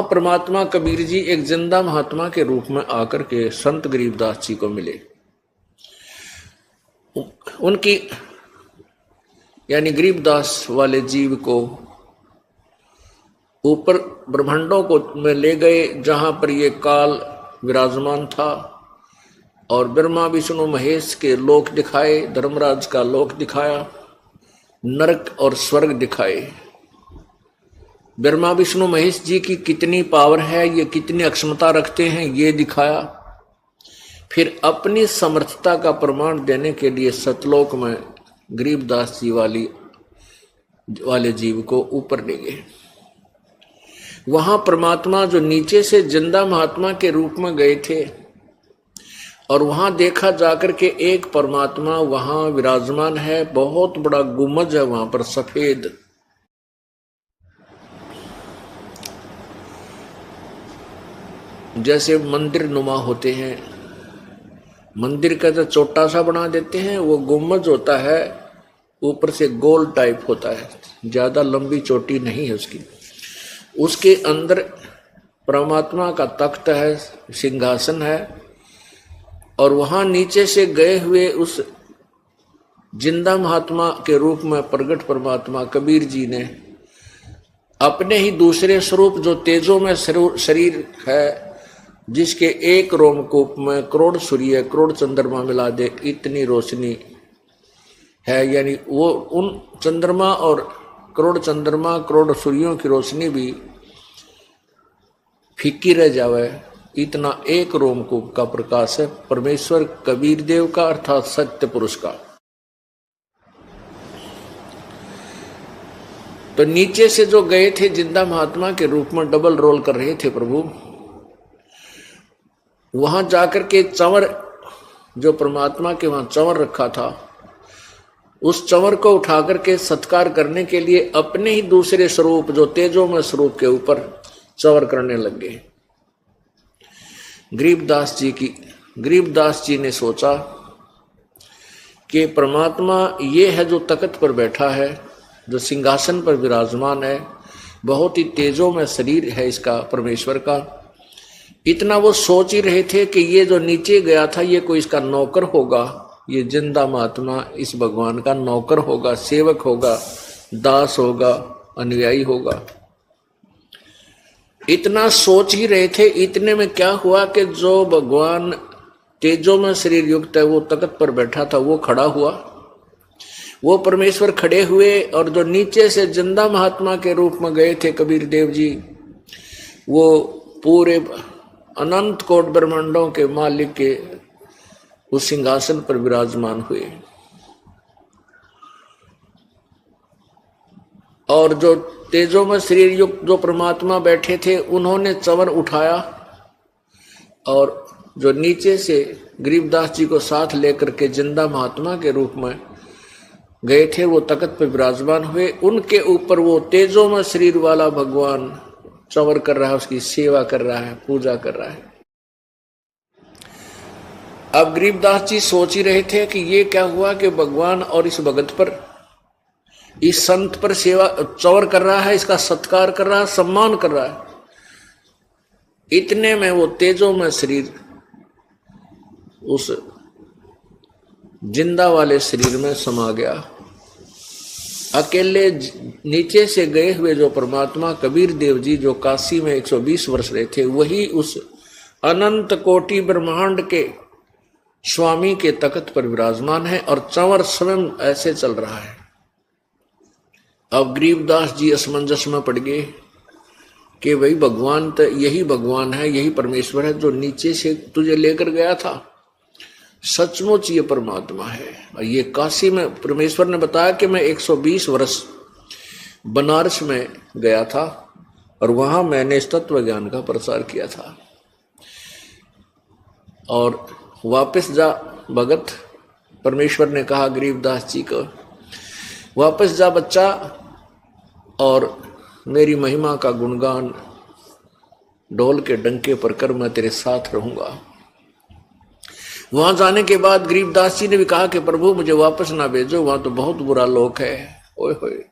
परमात्मा कबीर जी एक जिंदा महात्मा के रूप में आकर के संत गरीबदास जी को मिले। उनकी यानी गरीबदास वाले जीव को ऊपर ब्रह्मांडों को में ले गए, जहां पर ये काल विराजमान था, और ब्रह्मा विष्णु महेश के लोक दिखाए, धर्मराज का लोक दिखाया, नरक और स्वर्ग दिखाए। ब्रह्मा विष्णु महेश जी की कितनी पावर है, ये कितनी अक्षमता रखते हैं, ये दिखाया। फिर अपनी समर्थता का प्रमाण देने के लिए सतलोक में गरीबदास जी वाले जीव को ऊपर ले गए। वहां परमात्मा जो नीचे से जिंदा महात्मा के रूप में गए थे, और वहां देखा जाकर के एक परमात्मा वहां विराजमान है, बहुत बड़ा गुम्बद है वहां पर सफेद। जैसे मंदिर नुमा होते हैं, मंदिर का जो छोटा सा बना देते हैं, वो गुम्बद होता है, ऊपर से गोल टाइप होता है, ज्यादा लंबी चोटी नहीं है उसकी। उसके अंदर परमात्मा का तख्त है, सिंहासन है, और वहां नीचे से गए हुए उस जिंदा महात्मा के रूप में प्रकट परमात्मा कबीर जी ने अपने ही दूसरे स्वरूप जो तेजों में शरीर है, जिसके एक रोमकूप में करोड़ सूर्य करोड़ चंद्रमा मिला दे इतनी रोशनी है, यानी वो उन चंद्रमा और करोड़ चंद्रमा करोड़ सूर्यों की रोशनी भी फीकी रह जावे, इतना एक रोमकूप का प्रकाश है परमेश्वर कबीर देव का, अर्थात सत्य पुरुष का। तो नीचे से जो गए थे जिंदा महात्मा के रूप में डबल रोल कर रहे थे प्रभु, वहां जाकर के चंवर जो परमात्मा के वहां चंवर रखा था, उस चंवर को उठाकर के सत्कार करने के लिए अपने ही दूसरे स्वरूप जो तेजोमय स्वरूप के ऊपर चंवर करने लग गए। गरीबदास जी ने सोचा कि परमात्मा ये है जो तख्त पर बैठा है, जो सिंहासन पर विराजमान है, बहुत ही तेजों में शरीर है इसका परमेश्वर का। इतना वो सोच ही रहे थे कि ये जो नीचे गया था ये कोई इसका नौकर होगा, ये जिंदा महात्मा इस भगवान का नौकर होगा, सेवक होगा, दास होगा, अनुयायी होगा। इतना सोच ही रहे थे। इतने में क्या हुआ कि जो भगवान तेजों में शरीर युक्त है वो तख्त पर बैठा था, वो खड़ा हुआ, वो परमेश्वर खड़े हुए, और जो नीचे से जिंदा महात्मा के रूप में गए थे कबीर देव जी, वो पूरे अनंत कोट ब्रह्मांडों के मालिक के उस सिंहासन पर विराजमान हुए। और जो तेजों में शरीर युक्त जो परमात्मा बैठे थे, उन्होंने चंवर उठाया, और जो नीचे से गरीबदास जी को साथ लेकर के जिंदा महात्मा के रूप में गए थे, वो तख्त पर विराजमान हुए। उनके ऊपर वो तेजों में शरीर वाला भगवान चंवर कर रहा है, उसकी सेवा कर रहा है, पूजा कर रहा है। अब गरीबदास जी सोच ही रहे थे कि ये क्या हुआ कि भगवान और इस भगत पर, इस संत पर सेवा चौर कर रहा है, इसका सत्कार कर रहा है, सम्मान कर रहा है। इतने में वो तेजो में शरीर उस जिंदा वाले शरीर में समा गया। अकेले नीचे से गए हुए जो परमात्मा कबीर देव जी जो काशी में 120 वर्ष रहे थे, वही उस अनंत कोटि ब्रह्मांड के स्वामी के तख्त पर विराजमान है और चंवर स्वयं ऐसे चल रहा है। अब गरीबदास जी असमंजस में पड़ गए कि भाई भगवान तो यही भगवान है, यही परमेश्वर है जो नीचे से तुझे लेकर गया था, सचमुच ये परमात्मा है। और ये काशी में परमेश्वर ने बताया कि मैं 120 वर्ष बनारस में गया था और वहां मैंने इस तत्व ज्ञान का प्रसार किया था। और वापस जा भगत, परमेश्वर ने कहा गरीबदास जी को, वापस जा बच्चा और मेरी महिमा का गुणगान ढोल के डंके पर कर, मैं तेरे साथ रहूंगा। वहां जाने के बाद गरीबदास जी ने भी कहा कि प्रभु मुझे वापस ना भेजो, वहां तो बहुत बुरा लोक है। ओए होए,